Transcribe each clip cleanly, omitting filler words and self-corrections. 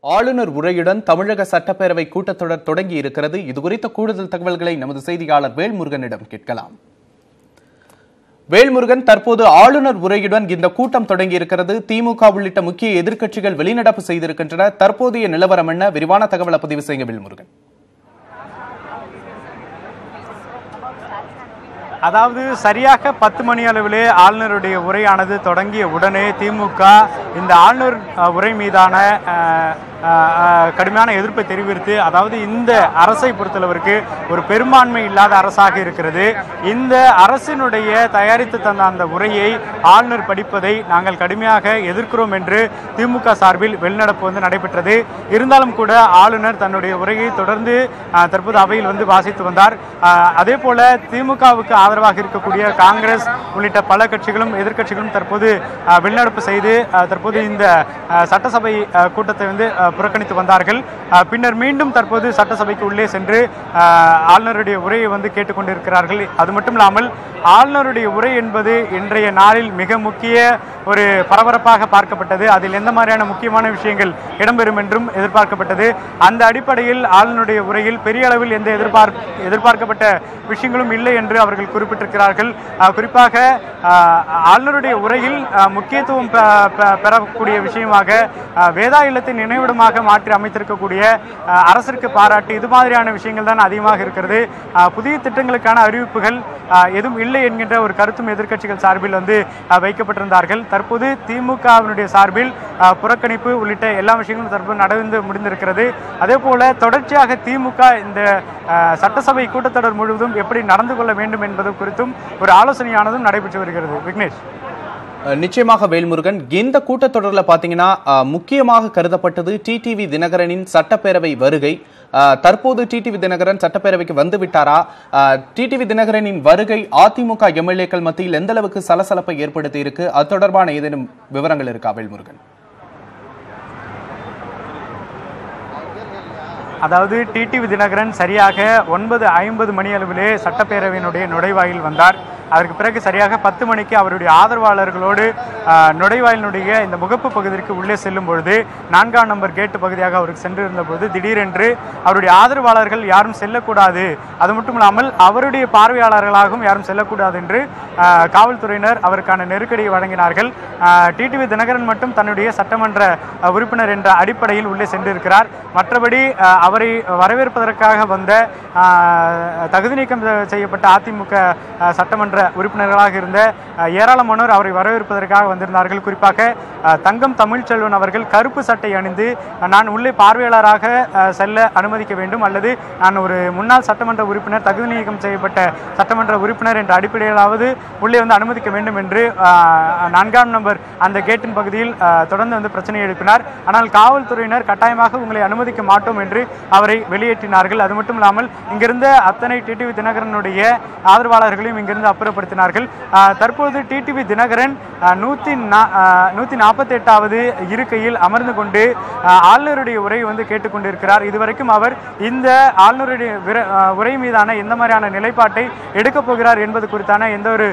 ஆளுநர் உரையுடன் தமிழக சட்டப்பேரவை கூட்டத்தொடர் தொடங்கி இருக்கிறது. இதுகுறித்த கூடுதல் தகவல்களை நமது செய்தியாளர் வேல்முருகனிடம் கேட்கலாம். வேல்முருகன், தற்போது ஆளுநர் உரையுடன் இந்த கூட்டம் தொடங்கி இருக்கிறது. திமுக உள்ளிட்ட முக்கிய எதிர்க்கட்சிகள் வெளிநடப்பு செய்திருக்கின்றன. தற்போதைய நிலவரம் என்ன? விரிவான தகவலை பதிவு செய்ய வேல்முருகன். அதாவது சரியாக 10 மணி அளவிலே ஆளுநருடைய உரையானது தொடங்கிய உடனே திமுக இந்த ஆளுநர் உரை மீதான கடுமையான எதிர்ப்பை தெரிவித்து, அதாவது இந்த அரசை பொறுத்தளவிற்கு ஒரு பெரும்பான்மை இல்லாத அரசாக இருக்கிறது. இந்த அரசினுடைய தயாரித்து தந்த அந்த உரையை ஆளுநர் படிப்பதை நாங்கள் கடுமையாக எதிர்க்கிறோம் என்று திமுக சார்பில் வெளிநடப்பு நடைபெற்றது. இருந்தாலும் கூட ஆளுநர் தன்னுடைய உரையை தொடர்ந்து தற்போது அவையில் வாசித்து வந்தார். அதே போல திமுகவுக்கு ஆதரவாக இருக்கக்கூடிய காங்கிரஸ் உள்ளிட்ட பல கட்சிகளும் எதிர்க்கட்சிகளும் தற்போது வெளிநடப்பு செய்து தற்போது இந்த சட்டசபை கூட்டத்தை புறக்கணித்து வந்தார்கள். பின்னர் மீண்டும் தற்போது சட்டசபைக்கு உள்ளே சென்று ஆளுநருடைய உரையை கேட்டுக்கொண்டிருக்கிறார்கள். அது மட்டும் இல்லாமல் ஆளுநருடைய உரை என்பது இன்றைய நாளில் மிக முக்கிய ஒரு பரபரப்பாக பார்க்கப்பட்டது. அதில் எந்த மாதிரியான முக்கியமான விஷயங்கள் இடம்பெறும் என்றும் எதிர்பார்க்கப்பட்டது. அந்த அடிப்படையில் ஆளுநருடைய உரையில் பெரிய அளவில் எந்த எதிர்பார்க்கப்பட்ட விஷயங்களும் இல்லை என்று அவர்கள் குறிப்பிட்டிருக்கிறார்கள். குறிப்பாக ஆளுநருடைய உரையில் முக்கியத்துவம் பெறக்கூடிய விஷயமாக வேதா இல்லத்தை நினைவிடமாக மாற்றி அமைத்திருக்கக்கூடிய அரசிற்கு பாராட்டு, இது மாதிரியான விஷயங்கள் தான் அதிகமாக இருக்கிறது. புதிய திட்டங்களுக்கான அறிவிப்புகள் எதுவும் இல்லை என்கின்ற ஒரு கருத்தும் எதிர்க்கட்சிகள் சார்பில் வைக்கப்பட்டிருந்தார்கள். தற்போது திமுகவினுடைய சார்பில் புறக்கணிப்பு உள்ளிட்ட எல்லா விஷயங்களும் தற்போது நடந்து முடிந்திருக்கிறது. அதே போல தொடர்ச்சியாக திமுக இந்த சட்டசபை கூட்டத்தொடர் முழுவதும் எப்படி நடந்து கொள்ள வேண்டும் என்பது குறித்தும் ஒரு ஆலோசனையானதும் நடைபெற்று வருகிறது. விக்னேஷ், நிச்சயமாக வேல்முருகன், இந்த கூட்டத்தொடரில் பார்த்தீங்கன்னா முக்கியமாக கருதப்பட்டது டிடிவி தினகரனின் சட்டப்பேரவை வருகை. தற்போது டிடிவி தினகரன் சட்டப்பேரவைக்கு வந்துவிட்டாரா? டிடிவி தினகரனின் வருகை அதிமுக எம்எல்ஏக்கள் மத்தியில் எந்த அளவுக்கு சலசலப்பை ஏற்படுத்தி இருக்கு? அது தொடர்பான ஏதேனும் விவரங்கள் இருக்கா வேல்முருகன்? அதாவது டிடிவி தினகரன் சரியாக 9:50 மணி அளவிலே சட்டப்பேரவையினுடைய நுழைவாயில் வந்தார். அதற்கு பிறகு சரியாக 10 மணிக்கு அவருடைய ஆதரவாளர்களோடு நுழைவாயிலுடைய இந்த முகப்பு பகுதிக்கு உள்ளே செல்லும் பொழுது 4ஆம் நம்பர் கேட்டு பகுதியாக அவருக்கு சென்றிருந்த போது திடீரென்று அவருடைய ஆதரவாளர்கள் யாரும் செல்லக்கூடாது, அது மட்டும் இல்லாமல் அவருடைய பார்வையாளர்களாகவும் யாரும் செல்லக்கூடாது என்று காவல்துறையினர் அவருக்கான நெருக்கடியை வழங்கினார்கள். டிடிவி தினகரன் மட்டும் தன்னுடைய சட்டமன்ற உறுப்பினர் என்ற அடிப்படையில் உள்ளே சென்றிருக்கிறார். மற்றபடி அவரை வரவேற்பதற்காக வந்த தகுதி நீக்கம் செய்யப்பட்ட அதிமுக சட்டமன்ற உறுப்பினர்களாக இருந்த ஏராளமானோர் அவரை வரவேற்பதற்காக வந்திருந்தார்கள். குறிப்பாக தங்கம் தமிழ்ச்செல்வன் அவர்கள் கருப்பு சட்டை அணிந்து, நான் உள்ளே பார்வையாளராக செல்ல அனுமதிக்க வேண்டும், அல்லது நான் ஒரு முன்னாள் சட்டமன்ற உறுப்பினர், தகுதி நீக்கம் செய்யப்பட்ட சட்டமன்ற உறுப்பினர் என்ற அடிப்படையிலாவது உள்ளே அனுமதிக்க வேண்டும் என்று 4ஆம் நம்பர் அந்த கேட்டின் பகுதியில் தொடர்ந்து பிரச்சனை எழுப்பினார். ஆனால் காவல்துறையினர் கட்டாயமாக உங்களை அனுமதிக்க மாட்டோம் என்று அவரை வெளியேற்றினார்கள். அது மட்டும் இல்லாமல் இங்கிருந்த அத்தனை டிடிவி தினகரனுடைய ஆதரவாளர்களையும் இங்கிருந்து அப்புறப்படுத்தினார்கள். தற்போது டிடிவி தினகரன் 148வது இருக்கையில் அமர்ந்து கொண்டு ஆளுநருடைய உரை கேட்டுக்கொண்டிருக்கிறார். இதுவரைக்கும் அவர் இந்த ஆளுநருடைய உரை மீதான எந்த மாதிரியான நிலைப்பாட்டை எடுக்கப் போகிறார் என்பது குறித்தான எந்த ஒரு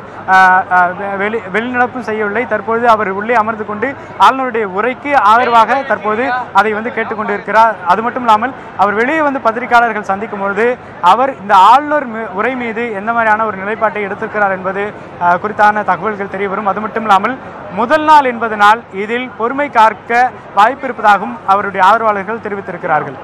வெளிநடப்பும் செய்யவில்லை. தற்போது அவர் உள்ளே அமர்ந்து கொண்டு ஆளுநருடைய உரைக்கு ஆதரவாக தற்போது அதை கேட்டுக்கொண்டிருக்கிறார். அது மட்டும் இல்லாமல் அவர் வெளியே பத்திரிகையாளர்கள் சந்திக்கும் பொழுது அவர் இந்த ஆளுநர் உரை மீது எந்த மாதிரியான ஒரு நிலைப்பாட்டை எடுத்திருக்கிறார் என்பது குறித்தான தகவல்கள் தெரிய வரும். அது மட்டும் இல்லாமல் முதல் நாள் என்பதனால் இதில் பொறுமை காக்க வாய்ப்பு இருப்பதாகவும் அவருடைய ஆதரவாளர்கள் தெரிவித்திருக்கிறார்கள்.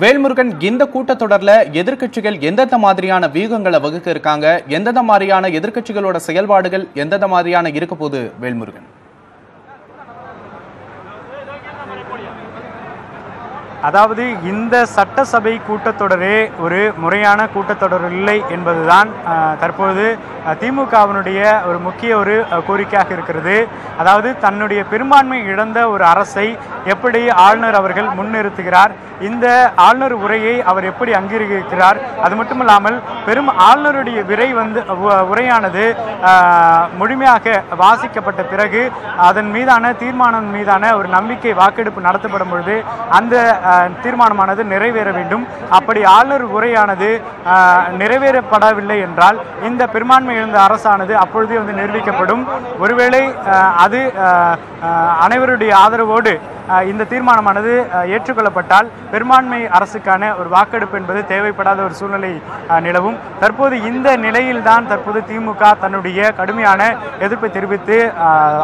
வேல்முருகன், இந்த கூட்டத்தொடர்ல எதிர்க்கட்சிகள் எந்தெந்த மாதிரியான வியூகங்களை வகுக்க இருக்காங்க? எந்தெந்த மாதிரியான எதிர்க்கட்சிகளோட செயல்பாடுகள் எந்தெந்த மாதிரியான இருக்க போது வேல்முருகன்? அதாவது இந்த சட்டசபை கூட்டத்தொடரே ஒரு முறையான கூட்டத்தொடர் இல்லை என்பதுதான் தற்போது திமுகவினுடைய ஒரு முக்கிய ஒரு கோரிக்கையாக இருக்கிறது. அதாவது தன்னுடைய பெரும்பான்மை இழந்த ஒரு அரசை எப்படி ஆளுநர் அவர்கள் முன்னிறுத்துகிறார், இந்த ஆளுநர் உரையை அவர் எப்படி அங்கீகரிக்கிறார், அது மட்டுமல்லாமல் ஆளுநருடைய உரையானது முழுமையாக வாசிக்கப்பட்ட பிறகு அதன் மீதான தீர்மானம் மீதான ஒரு நம்பிக்கை வாக்கெடுப்பு நடத்தப்படும் பொழுது அந்த தீர்மானமானது நிறைவேற வேண்டும். அப்படி ஆளுநர் உரையானது நிறைவேறப்படவில்லை என்றால் இந்த பெரும்பான்மை இழந்த அரசானது அப்பொழுதே வந்து நிரூபிக்கப்படும். ஒருவேளை அது அனைவருடைய ஆதரவோடு இந்த தீர்மானமானது ஏற்றுக்கொள்ளப்பட்டால் பெரும்பான்மை அரசுக்கான ஒரு வாக்கெடுப்பு என்பது தேவைப்படாத ஒரு சூழ்நிலை நிலவும். தற்போது இந்த நிலையில்தான் தற்போது திமுக தன்னுடைய கடுமையான எதிர்ப்பை தெரிவித்து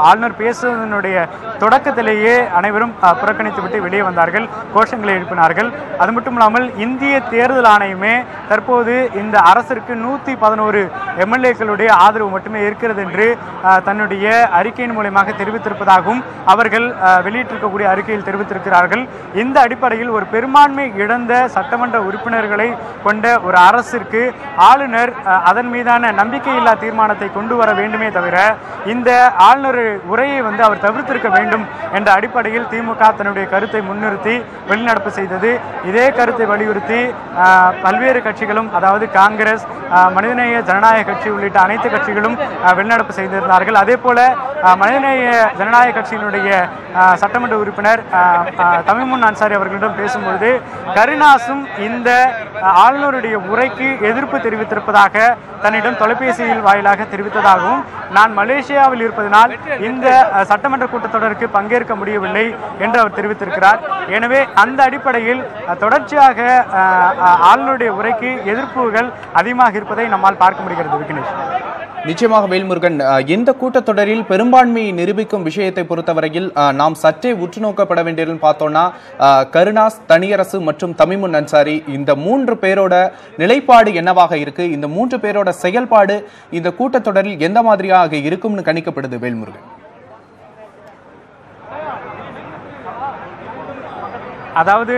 ஆளுநர் பேசுவதனுடைய தொடக்கத்திலேயே அனைவரும் புறக்கணித்துவிட்டு வெளியே வந்தார்கள், கோஷங்களை எழுப்பினார்கள். அது மட்டும் இல்லாமல் இந்திய தேர்தல் ஆணையமே தற்போது இந்த அரசிற்கு 111 எம்எல்ஏக்களுடைய ஆதரவு மட்டுமே இருக்கிறது என்று தன்னுடைய அறிக்கையின் மூலமாக தெரிவித்திருப்பதாகவும் அவர்கள் வெளியிட்டிருக்கக்கூடிய அறிக்கையில் தெரிவித்திருக்கிறார்கள். இந்த அடிப்படையில் ஒரு பெரும்பான்மை இழந்த சட்டமன்ற உறுப்பினர்களை கொண்ட ஒரு அரசிற்கு ஆளுநர் அதன் மீதான நம்பிக்கையில்லா தீர்மானத்தை கொண்டு வர வேண்டுமே தவிர இந்த ஆளுநர் உரையை வந்து அவர் தவிர்த்திருக்க வேண்டும் என்ற அடிப்படையில் திமுக தன்னுடைய கருத்தை முன்னிறுத்தி வெளிநடப்பு செய்தது. இதே கருத்தை வலியுறுத்தி பல்வேறு கட்சிகளும், அதாவது காங்கிரஸ், மனிதநேய ஜனநாயக கட்சி உள்ளிட்ட அனைத்து கட்சிகளும் வெளிநடப்பு செய்திருந்தார்கள். அதே போல மனிதநேய ஜனநாயக கட்சியினுடைய சட்டமன்ற உறுப்பினர் தமிமுன் அன்சாரி அவர்களிடம் பேசும்பொழுது கருணாசும் இந்த ஆளுநருடைய உரைக்கு எதிர்ப்பு தெரிவித்திருப்பதாக தன்னிடம் தொலைபேசியில் வாயிலாக தெரிவித்ததாகவும், நான் மலேசியாவில் இருப்பதனால் இந்த சட்டமன்ற கூட்டத்தொடருக்கு பங்கேற்க முடியவில்லை என்று அவர் தெரிவித்திருக்கிறார். எனவே அந்த அடிப்படையில் தொடர்ச்சியாக ஆளுநருடைய உரைக்கு எதிர்ப்புகள் அதிகமாக இருப்பதை நம்மால் பார்க்க முடிகிறது. விக்னேஷ், நிச்சயமாக வேல்முருகன், இந்த கூட்டத்தொடரில் பெரும்பான்மையை நிரூபிக்கும் விஷயத்தை பொறுத்தவரையில் நாம் சற்றே உற்று நோக்கப்பட வேண்டியதுன்னு பார்த்தோம்னா கருணாஸ், தனியரசு மற்றும் தமிமுன் அன்சாரி இந்த 3 பேரோட நிலைப்பாடு என்னவாக இருக்கு, இந்த 3 பேரோட செயல்பாடு இந்த கூட்டத்தொடரில் எந்த மாதிரியாக இருக்கும்னு கணிக்கப்படுது வேல்முருகன்? அதாவது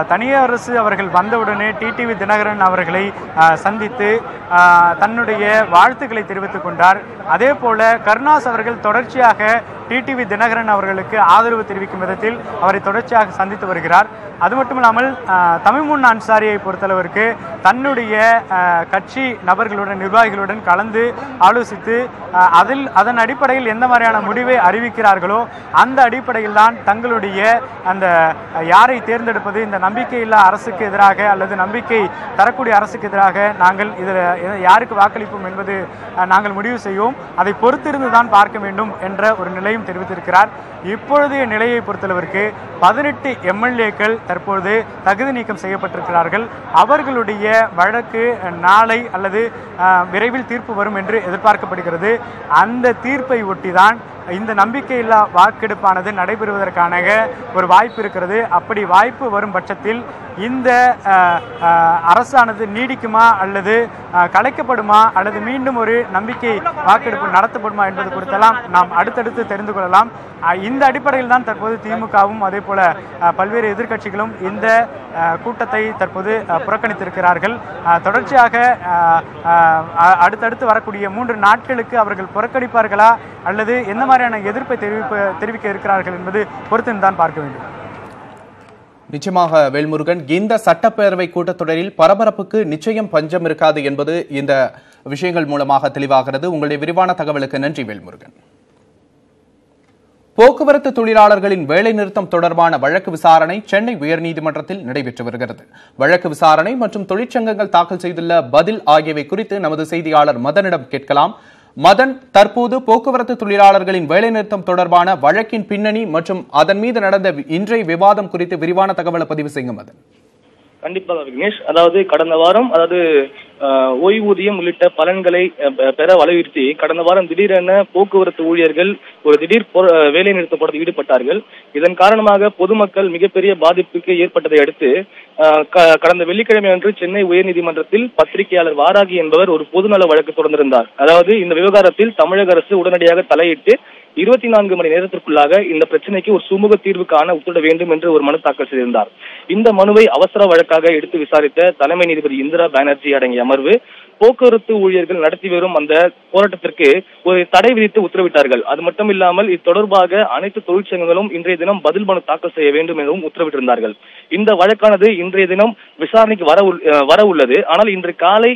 தனியரசு அவர்கள் வந்தவுடனே டிடிவி தினகரன் அவர்களை சந்தித்து தன்னுடைய வாழ்த்துக்களை தெரிவித்துக் கொண்டார். அதே போல கருணாஸ் அவர்கள் தொடர்ச்சியாக டிடிவி தினகரன் அவர்களுக்கு ஆதரவு தெரிவிக்கும் விதத்தில் அவரை தொடர்ச்சியாக சந்தித்து வருகிறார். அது மட்டுமில்லாமல் தமிமுன் அன்சாரியை பொறுத்தளவிற்கு தன்னுடைய கட்சி நபர்களுடன், நிர்வாகிகளுடன் கலந்து ஆலோசித்து அதன் அடிப்படையில் எந்த மாதிரியான முடிவை அறிவிக்கிறார்களோ அந்த அடிப்படையில் தான் தங்களுடைய அந்த யாரை தேர்ந்தெடுப்பது, இந்த நம்பிக்கையில்லா அரசுக்கு எதிராக அல்லது நம்பிக்கை தரக்கூடிய அரசுக்கு எதிராக நாங்கள் இதில் யாருக்கு வாக்களிப்போம் என்பது நாங்கள் முடிவு செய்வோம், அதை பொறுத்திருந்து தான் பார்க்க வேண்டும் என்ற ஒரு நிலையும் தெரிவித்திருக்கிறார். இப்பொழுதைய நிலையை பொறுத்தளவிற்கு 18 எம்எல்ஏக்கள் தற்பொழுது தகுதி நீக்கம் செய்யப்பட்டிருக்கிறார்கள். அவர்களுடைய வழக்கு நாளை அல்லது விரைவில் தீர்ப்பு வரும் என்று எதிர்பார்க்கப்படுகிறது. அந்த தீர்ப்பை ஒட்டிதான் இந்த நம்பிக்கையில்லா வாக்கெடுப்பானது நடைபெறுவதற்கான ஒரு வாய்ப்பு இருக்கிறது. அப்படி வாய்ப்பு வரும் பட்சத்தில் இந்த அரசானது நீடிக்குமா அல்லது கலைக்கப்படுமா அல்லது மீண்டும் ஒரு நம்பிக்கை வாக்கெடுப்பு நடத்தப்படுமா என்பது குறித்தெல்லாம் நாம் அடுத்தடுத்து தெரிந்து கொள்ளலாம். இந்த அடிப்படையில் தான் தற்போது திமுகவும் அதே போல பல்வேறு எதிர்க்கட்சிகளும் இந்த கூட்டத்தை தற்போது புறக்கணித்திருக்கிறார்கள். தொடர்ச்சியாக அடுத்தடுத்து வரக்கூடிய 3 நாட்களுக்கு அவர்கள் புறக்கணிப்பார்களா அல்லது எந்த மாதிரியான எதிர்ப்பை தெரிவிக்க இருக்கிறார்கள் என்பது பொறுத்து தான் பார்க்க வேண்டும். நிச்சயமாக வேல்முருகன், இந்த சட்டப்பேரவை கூட்டத்தொடரில் பரபரப்புக்கு நிச்சயம் பஞ்சம் இருக்காது என்பது இந்த விஷயங்கள் மூலமாக தெளிவாகிறது. உங்களுடைய விரிவான தகவலுக்கு நன்றி வேல்முருகன். போக்குவரத்து தொழிலாளர்களின் வேலை நிறுத்தம் தொடர்பான வழக்கு விசாரணை சென்னை உயர்நீதிமன்றத்தில் நடைபெற்று வருகிறது. வழக்கு விசாரணை மற்றும் தொழிற்சங்கங்கள் தாக்கல் செய்துள்ள பதில் ஆகியவை குறித்து நமது செய்தியாளர் மதனிடம் கேட்கலாம். மதன், தற்போது போக்குவரத்து தொழிலாளர்களின் வேலைநிறுத்தம் தொடர்பான வழக்கின் பின்னணி மற்றும் அதன் மீது நடந்த இன்றைய விவாதம் குறித்து விரிவான தகவலை பதிவு செய்யுங்க மதன். கண்டிப்பாக விக்னேஷ், அதாவது கடந்த வாரம் ஓய்வூதியம் உள்ளிட்ட பலன்களை பெற வலியுறுத்தி கடந்த வாரம் திடீரென போக்குவரத்து ஊழியர்கள் ஒரு திடீர் வேலை நிறுத்த போராட்டத்தில் ஈடுபட்டார்கள். இதன் காரணமாக பொதுமக்கள் மிகப்பெரிய பாதிப்புக்கு ஏற்பட்டதை அடுத்து கடந்த வெள்ளிக்கிழமை அன்று சென்னை உயர்நீதிமன்றத்தில் பத்திரிகையாளர் வாராகி என்பவர் ஒரு பொதுநல வழக்கு தொடர்ந்திருந்தார். அதாவது இந்த விவகாரத்தில் தமிழக அரசு உடனடியாக தலையிட்டு 24 மணி நேரத்திற்குள்ளாக இந்த பிரச்சனைக்கு ஒரு சுமூக தீர்வு காண உத்தரவிட வேண்டும் என்று ஒரு மனு தாக்கல் செய்திருந்தார். இந்த மனுவை அவசர வழக்காக எடுத்து விசாரித்த தலைமை நீதிபதி இந்திரா பானர்ஜி அடங்கிய அமர்வு போக்குவரத்து ஊழியர்கள் நடத்தி வரும் அந்த போராட்டத்திற்கு ஒரு தடை விதித்து உத்தரவிட்டார்கள். அது மட்டும் இல்லாமல் இது தொடர்பாக அனைத்து தொழிற்சங்கங்களும் இன்றைய தினம் பதில் மனு தாக்கல் செய்ய வேண்டும் எனவும் உத்தரவிட்டிருந்தார்கள். இந்த வழக்கானது இன்றைய தினம் விசாரணைக்கு வர உள்ளது. ஆனால் இன்று காலை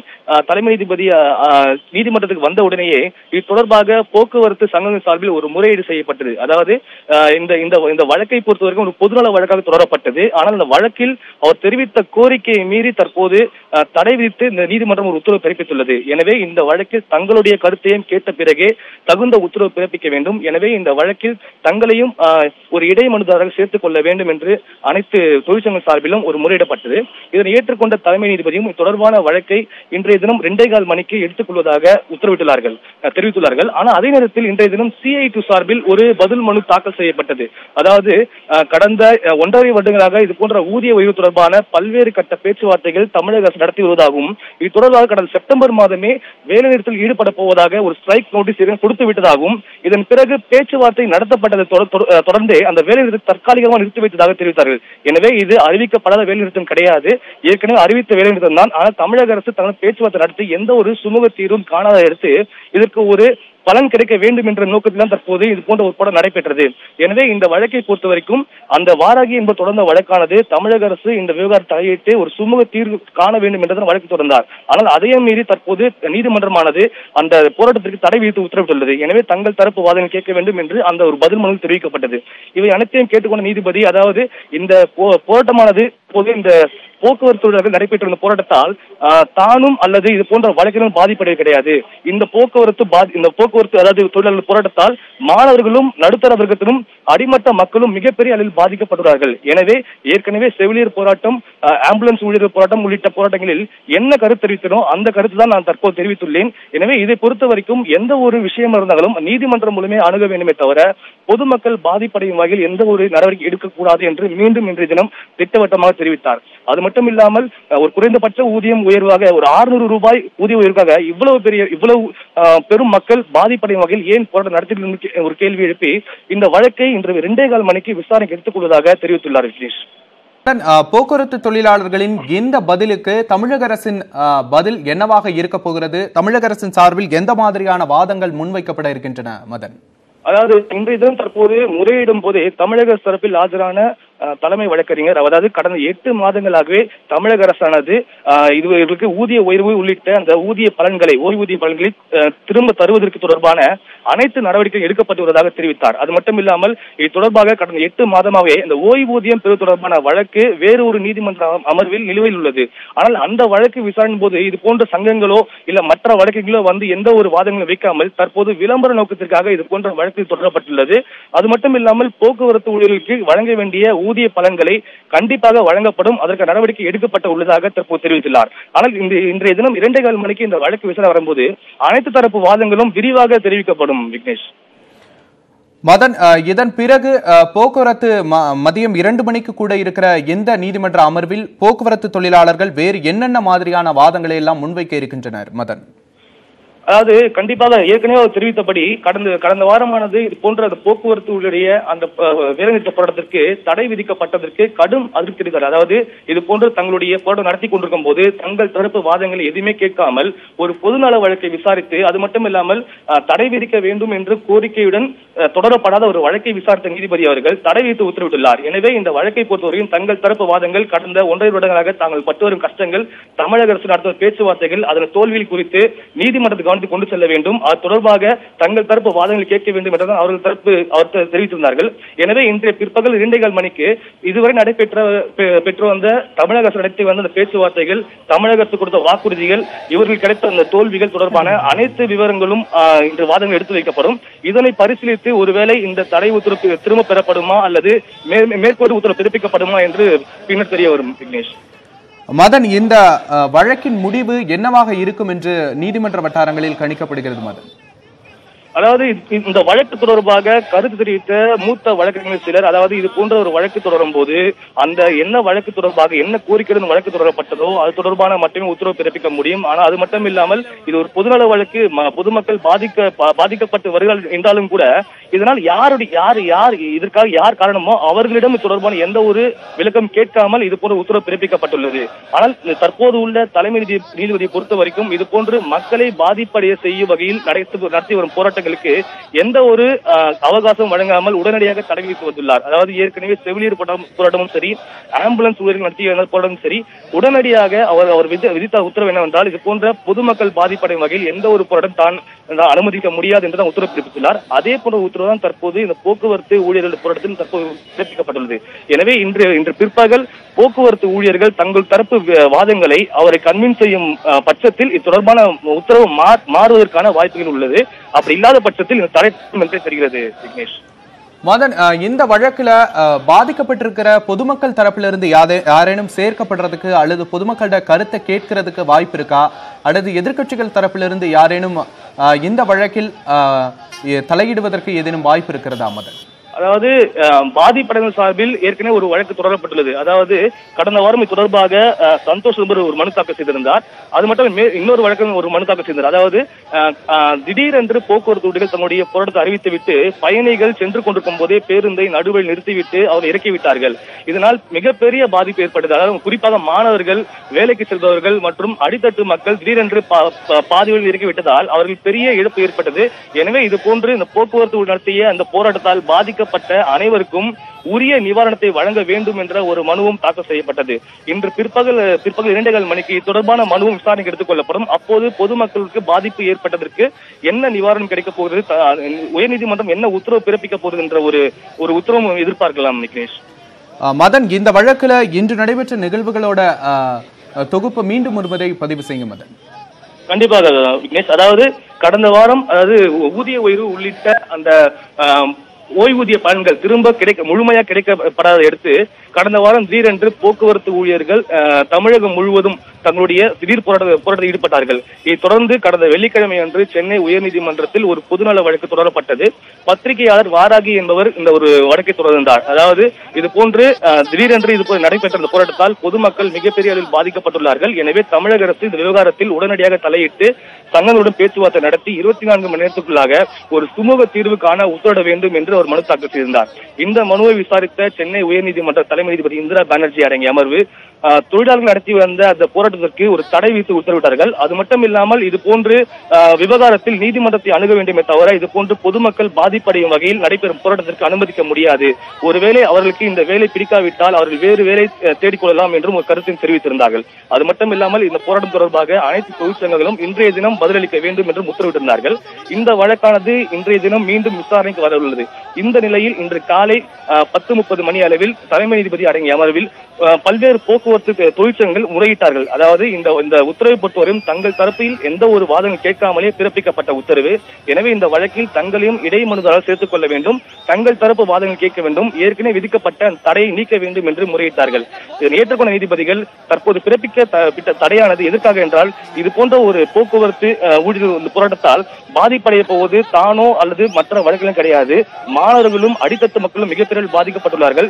தலைமை நீதிபதி நீதிமன்றத்துக்கு வந்த உடனேயே இது தொடர்பாக போக்குவரத்து சங்கங்கள் சார்பில் ஒரு முறையீடு செய்யப்பட்டது. அதாவது இந்த வழக்கை பொறுத்தவரைக்கும் ஒரு பொதுநல வழக்காக தொடரப்பட்டது. ஆனால் இந்த வழக்கில் அவர் தெரிவித்த கோரிக்கையை மீறி தற்போது தடை விதித்து இந்த நீதிமன்றம் ஒரு உத்தரவு பிறப்பித்துள்ளது. எனவே இந்த வழக்கில் தங்களுடைய கருத்தையும் கேட்ட பிறகே தகுந்த உத்தரவு பிறப்பிக்க வேண்டும். எனவே இந்த வழக்கில் தங்களையும் ஒரு இடைமனுதாரர்கள் சேர்த்துக் கொள்ள வேண்டும் என்று அனைத்து தொழிற்சங்க சார்பிலும் ஒரு முறையிடப்பட்டது. இதனை ஏற்றுக்கொண்ட தலைமை நீதிபதியும் தொடர்பான வழக்கை இன்றைய தினம் 2:15 மணிக்கு எடுத்துக் கொள்வதாக தெரிவித்துள்ளார்கள். ஆனால் அதே நேரத்தில் இன்றைய தினம் CI2 சார்பில் ஒரு பதில் மனு தாக்கல் செய்யப்பட்டது. அதாவது கடந்த 1.5 வருடங்களாக இது போன்ற ஊதிய உயர்வு தொடர்பான பல்வேறு கட்ட பேச்சுவார்த்தைகள் தமிழக அரசு நடத்தி வருவதாகவும் இது தொடர்பாக கடந்த செப்டம்பர் மாதமே வேலைநிறுத்தத்தில் ஈடுபட போவதாக ஒரு ஸ்ட்ரைக் நோட்டீஸ் கொடுத்து விட்டதாகவும் இதன் பிறகு பேச்சுவார்த்தை நடத்தப்பட்டதை தொடர்ந்து அந்த வேலைநிறுத்தம் தற்காலிகமாக நிறுத்தி வைத்ததாக தெரிவித்தார்கள். எனவே இது அறிவிக்கப்படாத வேலைநிறுத்தம் கிடையாது, ஏற்கனவே அறிவித்த வேலைநிறுத்தம் தான். ஆனால் தமிழக அரசு தனது பேச்சுவார்த்தை நடத்தி எந்த ஒரு சுமூக தீர்வும் காணாத எடுத்து இதற்கு ஒரு பலன் கிடைக்க வேண்டும் என்ற நோக்கத்தில் தற்போது இது போன்ற ஒரு போராட்டம் நடைபெற்றது. எனவே இந்த வழக்கை பொறுத்த வரைக்கும் அந்த வாராகி என்பது தொடர்ந்த வழக்கானது தமிழக அரசு இந்த விவகாரத்தை தலையிட்டு ஒரு சுமூக தீர்வு காண வேண்டும் என்றுதான் வழக்கு தொடர்ந்தார். ஆனால் அதையும் மீறி தற்போது நீதிமன்றமானது அந்த போராட்டத்திற்கு தடை விதித்து உத்தரவிட்டுள்ளது. எனவே தங்கள் தரப்பு வாதங்கள் கேட்க வேண்டும் என்று அந்த ஒரு பதில் மனு தெரிவிக்கப்பட்டது. இவை அனைத்தையும் கேட்டுக்கொண்ட நீதிபதி, அதாவது இந்த போராட்டமானது இப்போது இந்த போக்குவரத்து தொழிலாளர்கள் நடைபெற்ற போராட்டத்தால் தானும் அல்லது இது போன்ற வழக்கிலும் பாதிப்படைய கிடையாது. இந்த போக்குவரத்து அதாவது தொழிலாளர்கள் போராட்டத்தால் மாணவர்களும் நடுத்தர வர்க்கத்திலும் அடிமட்ட மக்களும் மிகப்பெரிய அளவில் பாதிக்கப்பட்டுள்ளார்கள். எனவே ஏற்கனவே செவிலியர் போராட்டம், ஆம்புலன்ஸ் ஊழியர்கள் போராட்டம் உள்ளிட்ட போராட்டங்களில் என்ன கருத்து தெரிவித்தனோ அந்த கருத்து தான் நான் தற்போது தெரிவித்துள்ளேன். எனவே இதை பொறுத்த வரைக்கும் எந்த ஒரு விஷயம் இருந்தாலும் நீதிமன்றம் மூலமே அணுக வேண்டுமே தவிர பொதுமக்கள் பாதிப்படையும் வகையில் எந்த ஒரு நடவடிக்கை எடுக்கக்கூடாது என்று மீண்டும் இன்றைய தினம் திட்டவட்டமாக தெரிவித்தார். அது மட்டும் இல்லாமல் ஒரு குறைந்தபட்ச ஊதியம் உயர்வாக ஒரு 600 ரூபாய் ஊதிய உயர்வாக இவ்வளவு பெரும் மக்கள் பாதிப்படையும் வகையில் ஏன் போராட்டம் நடத்தி ஒரு கேள்வி எழுப்பி இந்த வழக்கை இன்று 2:15 மணிக்கு விசாரணைக்கு எடுத்துக் கொள்வதாக தெரிவித்துள்ளார். விக்னேஷ், போக்குவரத்து தொழிலாளர்களின் இந்த பதிலுக்கு தமிழக அரசின் பதில் என்னவாக இருக்க போகிறது? தமிழக அரசின் சார்பில் எந்த மாதிரியான வாதங்கள் முன்வைக்கப்பட இருக்கின்றன? மதன், அதாவது இன்றைய தினம் தற்போது முறையிடும் போதே தமிழக தரப்பில் ஆஜரான தலைமை வழக்கறிஞர், அதாவது கடந்த 8 மாதங்களாகவே தமிழக அரசானது இவர்களுக்கு ஊதிய உயர்வு உள்ளிட்ட அந்த ஊதிய பலன்களை, ஓய்வூதிய பலன்களை திரும்ப தருவதற்கு தொடர்பான அனைத்து நடவடிக்கைகள் எடுக்கப்பட்டு வருவதாக தெரிவித்தார். அது மட்டும் இல்லாமல் இது தொடர்பாக கடந்த 8 மாதமாகவே இந்த ஓய்வூதியம் பெறுவது தொடர்பான வழக்கு வேறு ஒரு நீதிமன்ற அமர்வில் நிலுவையில் உள்ளது. ஆனால் அந்த வழக்கு விசாரணை போது இது போன்ற சங்கங்களோ இல்ல மற்ற வழக்குகளோ வந்து எந்த ஒரு வாதங்களும் வைக்காமல் தற்போது விளம்பர நோக்கத்திற்காக இது போன்ற வழக்கு தொடரப்பட்டுள்ளது. அது மட்டும் இல்லாமல் போக்குவரத்து ஊழியர்களுக்கு வழங்க வேண்டிய ஊதிய பலன்களை கண்டிப்பாக வழங்கப்படும், அதற்கு நடவடிக்கை எடுக்கப்பட்டு உள்ளதாக தற்போது தெரிவித்துள்ளார். ஆனால் இன்றைய தினம் 2:15 மணிக்கு இந்த வழக்கு விசாரணை வரும்போது அனைத்து தரப்பு வாதங்களும் விரிவாக தெரிவிக்கப்படும். விக்னேஷ், மதன், இதன் பிறகு போக்குவரத்து மதியம் 2 மணிக்கு கூட இருக்கிற இந்த நீதிமன்ற அமர்வில் போக்குவரத்து தொழிலாளர்கள் வேறு என்னென்ன மாதிரியான வாதங்களை எல்லாம் முன்வைக்க இருக்கின்றனர்? மதன், அதாவது கண்டிப்பாக ஏற்கனவே தெரிவித்தபடி கடந்த வாரமானது இது போன்ற அந்த போக்குவரத்து உள்ளிடைய அந்த வேலைநிறுத்த போராட்டத்திற்கு தடை விதிக்கப்பட்டதற்கு கடும் அதிருப்தி தெரிவித்தார். அதாவது இது போன்று தங்களுடைய போராட்டம் நடத்தி கொண்டிருக்கும் போது தங்கள் தரப்பு வாதங்களை எதுவுமே கேட்காமல் ஒரு பொதுநல வழக்கை விசாரித்து அது மட்டும் இல்லாமல் தடை விதிக்க வேண்டும் என்று கோரிக்கையுடன் தொடரப்படாத ஒரு வழக்கை விசாரித்த நீதிபதி அவர்கள் தடை விதித்து உத்தரவிட்டுள்ளார். எனவே இந்த வழக்கை பொறுத்தவரையும் தங்கள் தரப்பு வாதங்கள் கடந்த 1.5 வருடங்களாக தாங்கள் பட்டு வரும் கஷ்டங்கள், தமிழக அரசு நடத்தும் பேச்சுவார்த்தைகள், அதன் தோல்வியில் குறித்து நீதிமன்றத்துக்கு கொண்டு செல்ல வேண்டும், அது தொடர்பாக தங்கள் தரப்பு வாதங்களை கேட்க வேண்டும் என்றுதான் அவர்கள் தெரிவித்திருந்தார்கள். எனவே இன்றைய பிற்பகல் 2:15 மணிக்கு இதுவரை பெற்று வந்த தமிழக அரசு நடத்தி வந்த அந்த பேச்சுவார்த்தைகள், தமிழக அரசு கொடுத்த வாக்குறுதிகள், இவர்கள் கிடைத்த அந்த தோல்விகள் தொடர்பான அனைத்து விவரங்களும் இன்று வாதங்கள் எடுத்து வைக்கப்படும். இதனை பரிசீலித்து ஒருவேளை இந்த தடை உத்தரவு திரும்ப பெறப்படுமா அல்லது மேற்கொண்டு உத்தரவு பிறப்பிக்கப்படுமா என்று பின்னர் தெரிய வரும். விக்னேஷ், மதன், இந்த வழக்கின் முடிவு என்னவாக இருக்கும் என்று நீதிமன்ற வட்டாரங்களில் கணிக்கப்படுகிறது? மதன், அதாவது இந்த வழக்கு தொடர்பாக கருத்து தெரிவித்த மூத்த வழக்கறிஞர் சிலர், அதாவது இது போன்ற ஒரு வழக்கு தொடரும் போது அந்த என்ன வழக்கு தொடர்பாக என்ன கோரிக்கையுடன் வழக்கு தொடரப்பட்டதோ அது தொடர்பான மட்டுமே உத்தரவு பிறப்பிக்க முடியும். ஆனால் அது மட்டும் இல்லாமல் இது ஒரு பொதுநல வழக்கு, பொதுமக்கள் பாதிக்கப்பட்டு வருகிறார்கள் என்றாலும் கூட இதனால் யார் இதற்காக யார் காரணமோ அவர்களிடம் தொடர்பான எந்த ஒரு விளக்கம் கேட்காமல் இது போன்ற உத்தரவு பிறப்பிக்கப்பட்டுள்ளது. ஆனால் தற்போது உள்ள தலைமை நீதிபதியை பொறுத்த வரைக்கும் இது போன்று மக்களை பாதிப்படைய செய்யும் வகையில் நடத்தி வரும் போராட்டங்களுக்கு எந்த ஒரு அவகாசம் வழங்காமல் உடனடியாக தடை விதித்து வந்துள்ளார். அதாவது ஏற்கனவே செவிலியர் போராட்டமும் சரி, ஆம்புலன்ஸ் ஊழியர்கள் நடத்திய போராட்டமும் சரி, உடனடியாக அவர் விதித்த உத்தரவு என்னவென்றால் இது போன்ற பொதுமக்கள் பாதிப்படையும் வகையில் எந்த ஒரு போராட்டம் தான் அனுமதிக்க முடியாது என்றுதான் உத்தரவு பிறப்பித்துள்ளார். அதே போன்ற உத்தரவு தான் தற்போது இந்த போக்குவரத்து ஊழியர்கள் போராட்டத்தில் தற்போது பிறப்பிக்கப்பட்டுள்ளது. எனவே இன்று பிற்பகல் போக்குவரத்து ஊழியர்கள் தங்கள் தரப்பு வாதங்களை அவரை கன்வின்ஸ் செய்யும் பட்சத்தில் இது தொடர்பான உத்தரவு மாறுவதற்கான வாய்ப்புகள் உள்ளது. அப்படி இல்லாத பட்சத்தில் இந்த தடை என்றே தெரிகிறது. விக்னேஷ், மதன், இந்த வழக்குல பாதிக்கப்பட்டிருக்கிற பொதுமக்கள் தரப்பிலிருந்து யாரேனும் சேர்க்கப்படுறதுக்கு அல்லது பொதுமக்களோட கருத்தை கேட்கறதுக்கு வாய்ப்பு இருக்கா, அல்லது எதிர்கட்சிகள் தரப்பிலிருந்து யாரேனும் இந்த வழக்கில் தலையிடுவதற்கு ஏதேனும் வாய்ப்பு இருக்கிறதா மதன்? அதாவது பாதிப்படைகள் சார்பில் ஏற்கனவே ஒரு வழக்கு தொடரப்பட்டுள்ளது. அதாவது கடந்த வாரம் இது தொடர்பாக சந்தோஷ் ஒரு மனு தாக்கல் செய்திருந்தார். அது மட்டும் இன்னொரு வழக்கு ஒரு மனு தாக்கல் செய்தார். அதாவது திடீரென்று போக்குவரத்து ஊழியர்கள் தன்னுடைய போராட்டத்தை அறிவித்துவிட்டு பயணிகள் சென்று கொண்டிருக்கும் போதே பேருந்தை நடுவில் நிறுத்திவிட்டு அவர் இறக்கிவிட்டார்கள். இதனால் மிகப்பெரிய பாதிப்பு ஏற்பட்டது. அதாவது குறிப்பாக மாணவர்கள், வேலைக்கு செல்பவர்கள் மற்றும் அடித்தட்டு மக்கள் திடீரென்று பாதியில் இறக்கிவிட்டதால் அவர்கள் பெரிய இழப்பு ஏற்பட்டது. எனவே இது போன்று இந்த போக்குவரத்து நடத்திய அந்த போராட்டத்தால் பாதிக்கப்பட்ட அனைவருக்கும் உரிய நிவாரணத்தை வழங்க வேண்டும் என்ற ஒரு மனுவும் தாக்கல் செய்யப்பட்டது. இன்று பிற்பகல் 2:15 மணிக்கு தொடர்பான மனுவும் விசாரணைக்கு எடுத்துக் கொள்ளப்படும். அப்போது பொதுமக்களுக்கு பாதிப்பு ஏற்பட்டதற்கு என்ன நிவாரணம் கிடைக்கப் போகிறது, உயர்நீதிமன்றம் என்ன உத்தரவு பிறப்பிக்க போகிறது என்ற ஒரு உத்தரவும் எதிர்பார்க்கலாம். விக்னேஷ், மதன், இந்த வழக்குல இன்று நடைபெற்ற நிகழ்வுகளோட தொகுப்பு மீண்டும் ஒருமுறை பதிவு செய்யும் மதன். கண்டிப்பாக விக்னேஷ். அதாவது கடந்த வாரம் ஊதிய உயர்வு உள்ளிட்ட அந்த ஓய்வூதிய பலன்கள் திரும்ப முழுமையா கிடைக்கப்படாத எடுத்து கடந்த வாரம் திடீரென்று போக்குவரத்து ஊழியர்கள் தமிழகம் முழுவதும் தங்களுடைய திடீர் போராட்டத்தில் ஈடுபட்டார்கள். இதை தொடர்ந்து கடந்த வெள்ளிக்கிழமை அன்று சென்னை உயர்நீதிமன்றத்தில் ஒரு பொதுநல வழக்கு தொடரப்பட்டது. பத்திரிகையாளர் வாராகி என்பவர் இந்த ஒரு வழக்கை தொடர்ந்தார். அதாவது இது போன்று திடீரென்று இது நடைபெற்ற இந்த போராட்டத்தால் பொதுமக்கள் மிகப்பெரிய அளவில் பாதிக்கப்பட்டுள்ளார்கள். எனவே தமிழக அரசு இந்த விவகாரத்தில் உடனடியாக தலையிட்டு சங்கங்களுடன் பேச்சுவார்த்தை நடத்தி 24 மணி நேரத்துக்குள்ளாக ஒரு சுமூக தீர்வு காண உத்தரவிட வேண்டும் என்று அவர் மனு தாக்கல் செய்திருந்தார். இந்த மனுவை விசாரித்த சென்னை உயர்நீதிமன்ற தலைமை நீதிபதி இந்திரா பானர்ஜி அடங்கிய அமர்வு தொழிலாளர்கள் நடத்தி வந்த அந்த போராட்டத்திற்கு ஒரு தடை விதித்து உத்தரவிட்டார்கள். அது மட்டும் இல்லாமல் இது போன்று விவகாரத்தில் நீதிமன்றத்தை அணுக வேண்டுமே தவிர இது போன்று பொதுமக்கள் பாதிப்படையும் வகையில் நடைபெறும் போராட்டத்திற்கு அனுமதிக்க முடியாது. ஒருவேளை அவர்களுக்கு இந்த வேலை பிடிக்காவிட்டால் அவர்கள் வேறு வேலை தேடிக்கொள்ளலாம் என்றும் ஒரு கருத்தை தெரிவித்திருந்தார்கள். அது மட்டும் இல்லாமல் இந்த போராட்டம் தொடர்பாக அனைத்து தொழிற்சங்கங்களும் இன்றைய தினம் பதிலளிக்க வேண்டும் என்றும் உத்தரவிட்டிருந்தார்கள். இந்த வழக்கானது இன்றைய தினம் மீண்டும் விசாரணைக்கு வர உள்ளது. இந்த நிலையில் இன்று காலை 10:30 மணி அளவில் தலைமை நீதிபதி அடங்கிய அமர்வில் பல்வேறு போக்குவரத்து தொழிற்சங்கங்கள் முறையிட்டார்கள். அதாவது இந்த உத்தரவை பொறுத்தவரையும் தங்கள் தரப்பில் எந்த ஒரு வாதங்கள் கேட்காமலே பிறப்பிக்கப்பட்ட உத்தரவு. எனவே இந்த வழக்கில் தங்களையும் இடைமனுதாரர் சேர்த்துக் கொள்ள வேண்டும், தங்கள் தரப்பு வாதங்கள் கேட்க வேண்டும், ஏற்கனவே விதிக்கப்பட்ட தடையை நீக்க வேண்டும் என்று முறையிட்டார்கள். இதனை ஏற்றுக்கொண்ட நீதிபதிகள் தற்போது பிறப்பிக்க தடையானது எதற்காக என்றால் இது போன்ற ஒரு போக்குவரத்து ஊழியர்கள் போராட்டத்தால் பாதிப்படைய போவது தானோ அல்லது மற்ற வழக்குகளும் கிடையாது. மாணவர்களும் அடித்தட்டு மக்களும் மிகப்பெரிய பாதிக்கப்பட்டுள்ளார்கள்.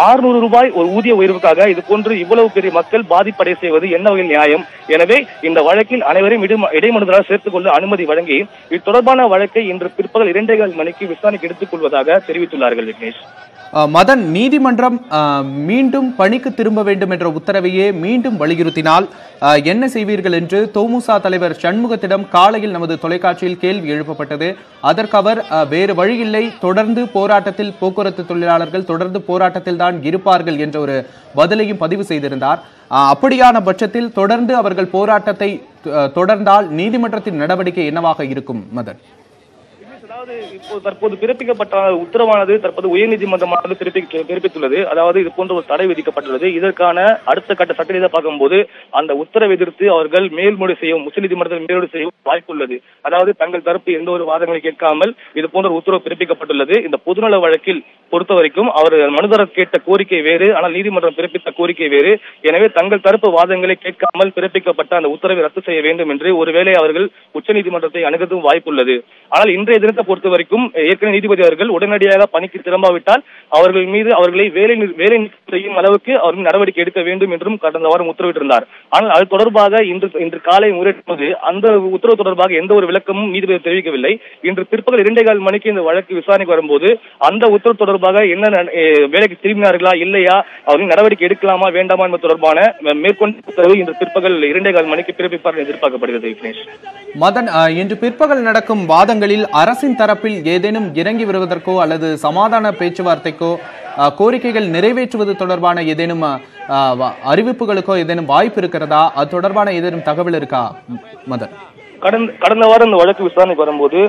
600 ரூபாய் ஒரு ஊதிய உயர்வுக்காக இது போன்று இவ்வளவு பெரிய மக்கள் பாதிப்படைய செய்வது என்ன வகையில் நியாயம்? எனவே இந்த வழக்கில் அனைவரையும் இடைமனுதாரர் சேர்த்துக் கொள்ள அனுமதி வழங்கி இது தொடர்பான வழக்கை இன்று பிற்பகல் 2:15 மணிக்கு விசாரணைக்கு எடுத்துக் கொள்வதாக தெரிவித்துள்ளார்கள். விக்னேஷ், மதன், நீதிமன்றம் மீண்டும் பணிக்கு திரும்ப வேண்டும் என்ற உத்தரவையே மீண்டும் வலியுறுத்தினால் என்ன செய்வீர்கள் என்று தோமுசா தலைவர் சண்முகத்திடம் காலையில் நமது தொலைக்காட்சியில் கேள்வி எழுப்பப்பட்டது. அதற்கு அவர் வேறு வழியில்லை, தொடர்ந்து போராட்டத்தில் போக்குவரத்து தொழிலாளர்கள் தொடர்ந்து போராட்டத்தில் தான் இருப்பார்கள் என்ற ஒரு பதிலையும் பதிவு செய்திருந்தார். அப்படியான பட்சத்தில் தொடர்ந்து அவர்கள் போராட்டத்தை தொடர்ந்தால் நீதிமன்றத்தின் நடவடிக்கை என்னவாக இருக்கும் மதன்? அதாவது தற்போது பிறப்பிக்கப்பட்ட உத்தரவானது தற்போது உயர்நீதிமன்றமானது பிறப்பித்துள்ளது. அதாவது இது போன்ற ஒரு தடை விதிக்கப்பட்டுள்ளது. இதற்கான அடுத்த கட்ட சட்டத்தை பார்க்கும்போது அந்த உத்தரவை எதிர்த்து அவர்கள் மேல்முறை செய்யும் உச்சநீதிமன்றத்தில் மேல்முறை செய்யும் வாய்ப்புள்ளது. அதாவது தங்கள் தரப்பு எந்த ஒரு வாதங்களை கேட்காமல் இது போன்ற உத்தரவு பிறப்பிக்கப்பட்டுள்ளது. இந்த பொதுநல வழக்கில் பொறுத்த வரைக்கும் அவர் மனுதாரர் கேட்ட கோரிக்கை வேறு, ஆனால் நீதிமன்றம் பிறப்பித்த கோரிக்கை வேறு. எனவே தங்கள் தரப்பு வாதங்களை கேட்காமல் பிறப்பிக்கப்பட்ட அந்த உத்தரவை ரத்து செய்ய வேண்டும் என்று ஒருவேளை அவர்கள் உச்சநீதிமன்றத்தை அணுகுவதும் வாய்ப்புள்ளது. ஆனால் இன்றைய தினத்தை பொறுத்த வரைக்கும் ஏற்கனவே நீதிபதி அவர்கள் உடனடியாக பணிக்கு திரும்பாவிட்டால் அவர்கள் மீது அவர்களை வேலை செய்யும் அளவுக்கு அவர்கள் நடவடிக்கை எடுக்க வேண்டும் என்றும் கடந்த வாரம் உத்தரவிட்டிருந்தார். ஆனால் அது தொடர்பாக இன்று காலை முறையிட்டபோது அந்த உத்தரவு தொடர்பாக எந்த ஒரு விளக்கமும் நீதிபதி தெரிவிக்கவில்லை. இன்று பிற்பகல் 2:15 மணிக்கு இந்த வழக்கு விசாரணைக்கு வரும்போது அந்த உத்தரவு தொடர்பாக என்ன வேலைக்கு திரும்பினார்களா இல்லையா, அவர்கள் நடவடிக்கை எடுக்கலாமா வேண்டாமா என்பது தொடர்பான மேற்கொண்ட உத்தரவு இன்று பிற்பகல் 2:15 மணிக்கு பிறப்பிப்பார் எதிர்பார்க்கப்படுகிறது. மதன், இன்று பிற்பகல் நடக்கும் வாதங்களில் அரசின் தரப்பில் ஏதேனும் இறங்கி வருவதற்கோ அல்லது சமாதான பேச்சுவார்த்தைக்கோ கோரிக்கைகள் நிறைவேற்றுவது தொடர்பான ஏதேனும் அறிவிப்புகளுக்கோ ஏதேனும் வாய்ப்பு இருக்கிறதா? அது தொடர்பான ஏதேனும் தகவல் இருக்கா மதன்? கடந்த வாரம் இந்த வழக்கு விசாரணைக்கு வரும்போது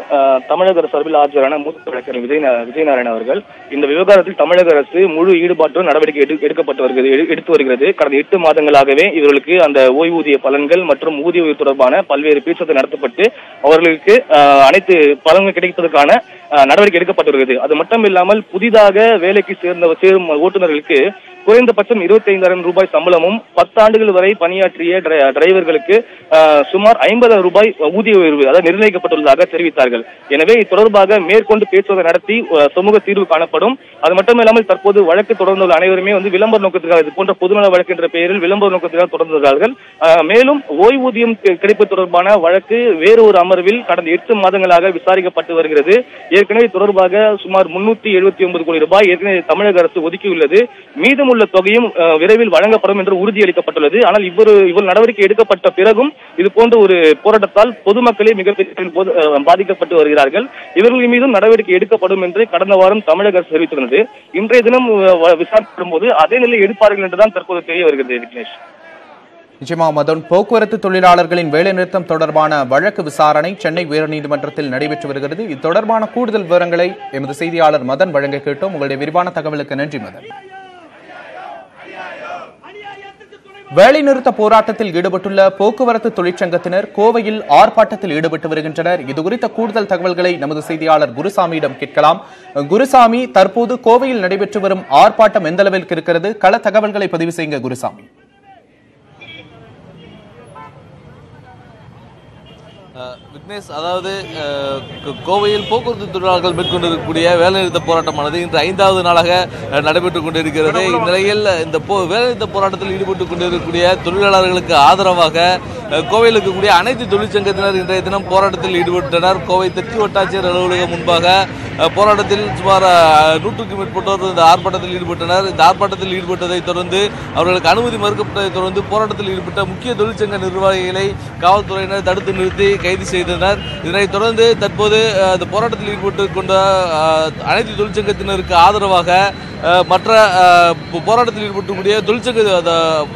தமிழக அரசு சார்பில் ஆஜரான மூத்த வழக்கறிஞர் விஜயநாராயணன் அவர்கள் இந்த விவகாரத்தில் தமிழக அரசு முழு ஈடுபாட்டுடன் நடவடிக்கை எடுத்து வருகிறது. கடந்த 8 மாதங்களாகவே இவர்களுக்கு அந்த ஓய்வூதிய பலன்கள் மற்றும் ஊதிய உயர்வு தொடர்பான பல்வேறு பேச்சுவார்த்தை நடத்தப்பட்டு அவர்களுக்கு அனைத்து பலன்கள் கிடைப்பதற்கான நடவடிக்கை எடுக்கப்பட்டு வருகிறது. அது மட்டும் இல்லாமல் புதிதாக வேலைக்கு சேரும் ஓட்டுநர்களுக்கு குறைந்தபட்சம் 25,000 ரூபாய் சம்பளமும் 10 ஆண்டுகள் வரை பணியாற்றிய டிரைவர்களுக்கு சுமார் 50,000 ரூபாய் ஊதிய உயர்வு அதாவது நிர்ணயிக்கப்பட்டுள்ளதாக தெரிவித்தார்கள். எனவே இது தொடர்பாக மேற்கொண்டு பேச்சுவார்த்தை நடத்தி சுமூக தீர்வு காணப்படும். அது மட்டும் இல்லாமல் தற்போது வழக்கு தொடர்ந்துள்ள அனைவருமே விளம்பர நோக்கத்துக்காக இது போன்ற பொதுநல வழக்கு என்ற பெயரில் விளம்பர நோக்கத்துக்காக தொடர்ந்தார்கள். மேலும் ஓய்வூதியம் கிடைப்பது தொடர்பான வழக்கு வேறு ஒரு அமர்வில் கடந்த 8 மாதங்களாக விசாரிக்கப்பட்டு வருகிறது. ஏற்கனவே தொடர்பாக சுமார் 379 கோடி ரூபாய் ஏற்கனவே தமிழக அரசு ஒதுக்கியுள்ளது. மீதமுள்ள தொகையும் விரைவில் வழங்கப்படும் என்று உறுதியளிக்கப்பட்டுள்ளது. ஆனால் இவ்வளவு நடவடிக்கை எடுக்கப்பட்ட பிறகும் இது போன்ற ஒரு போராட்டத்தால் பொதுமக்களே மிகப்பெரிய பாதிக்கப்பட்டு வருகிறார்கள். இவர்கள் மீதும் நடவடிக்கை எடுக்கப்படும் என்று கடந்த வாரம் தமிழக அரசு தெரிவித்துள்ளது. இன்றைய தினம் விசாரிக்கப்படும் போது அதே நிலை எடுப்பார்கள் என்றுதான் தற்போது தெரிய வருகிறது. விக்னேஷ், நிச்சயமா மதன், போக்குவரத்து தொழிலாளர்களின் வேலைநிறுத்தம் தொடர்பான வழக்கு விசாரணை சென்னை உயர்நீதிமன்றத்தில் நடைபெற்று வருகிறது. இது தொடர்பான கூடுதல் விவரங்களை எமது செய்தியாளர் மதன் வழங்க கேட்டோம். உங்களுடைய விரிவான தகவலுக்கு நன்றி மதன். வேலைநிறுத்த போராட்டத்தில் ஈடுபட்டுள்ள போக்குவரத்து தொழிற்சங்கத்தினர் கோவையில் ஆர்ப்பாட்டத்தில் ஈடுபட்டு வருகின்றனர். இதுகுறித்த கூடுதல் தகவல்களை நமது செய்தியாளர் குருசாமியிடம் கேட்கலாம். குருசாமி, தற்போது கோவையில் நடைபெற்று வரும் ஆர்ப்பாட்டம் எந்த அளவிற்கு இருக்கிறது? கள தகவல்களை பதிவு செய்யுங்க குருசாமி. விக்னேஷ், அதாவது கோவையில் போக்குவரத்து தொழிலாளர்கள் மேற்கொண்டிருக்கக்கூடிய வேலைநிறுத்த போராட்டமானது இன்று 5வது நாளாக நடைபெற்றுக் கொண்டிருக்கிறது. இந்நிலையில் இந்த வேலைநிறுத்த போராட்டத்தில் ஈடுபட்டுக் கொண்டிருக்கக்கூடிய தொழிலாளர்களுக்கு ஆதரவாக கோவையில் இருக்கக்கூடிய அனைத்து தொழிற்சங்கத்தினர் இன்றைய தினம் போராட்டத்தில் ஈடுபட்டனர். கோவை தெற்கு வட்டாட்சியர் அலுவலகம் முன்பாக போராட்டத்தில் சுமார் 100க்கும் மேற்பட்டோர் இந்த ஆர்ப்பாட்டத்தில் ஈடுபட்டனர். இந்த ஆர்ப்பாட்டத்தில் ஈடுபட்டதை தொடர்ந்து அவர்களுக்கு அனுமதி மறுக்கப்பட்டதை தொடர்ந்து போராட்டத்தில் ஈடுபட்ட முக்கிய தொழிற்சங்க நிர்வாகிகளை காவல்துறையினர் தடுத்து நிறுத்தி கைது செய்தனர். இதனைத் தொடர்ந்து தற்போது இந்த போராட்டத்தில் ஈடுபட்டுக் கொண்ட அனைத்து தொழிற்சங்கத்தினருக்கு ஆதரவாக மற்ற போராட்டத்தில் ஈடுபட்டுக்கூடிய தொழிற்சங்க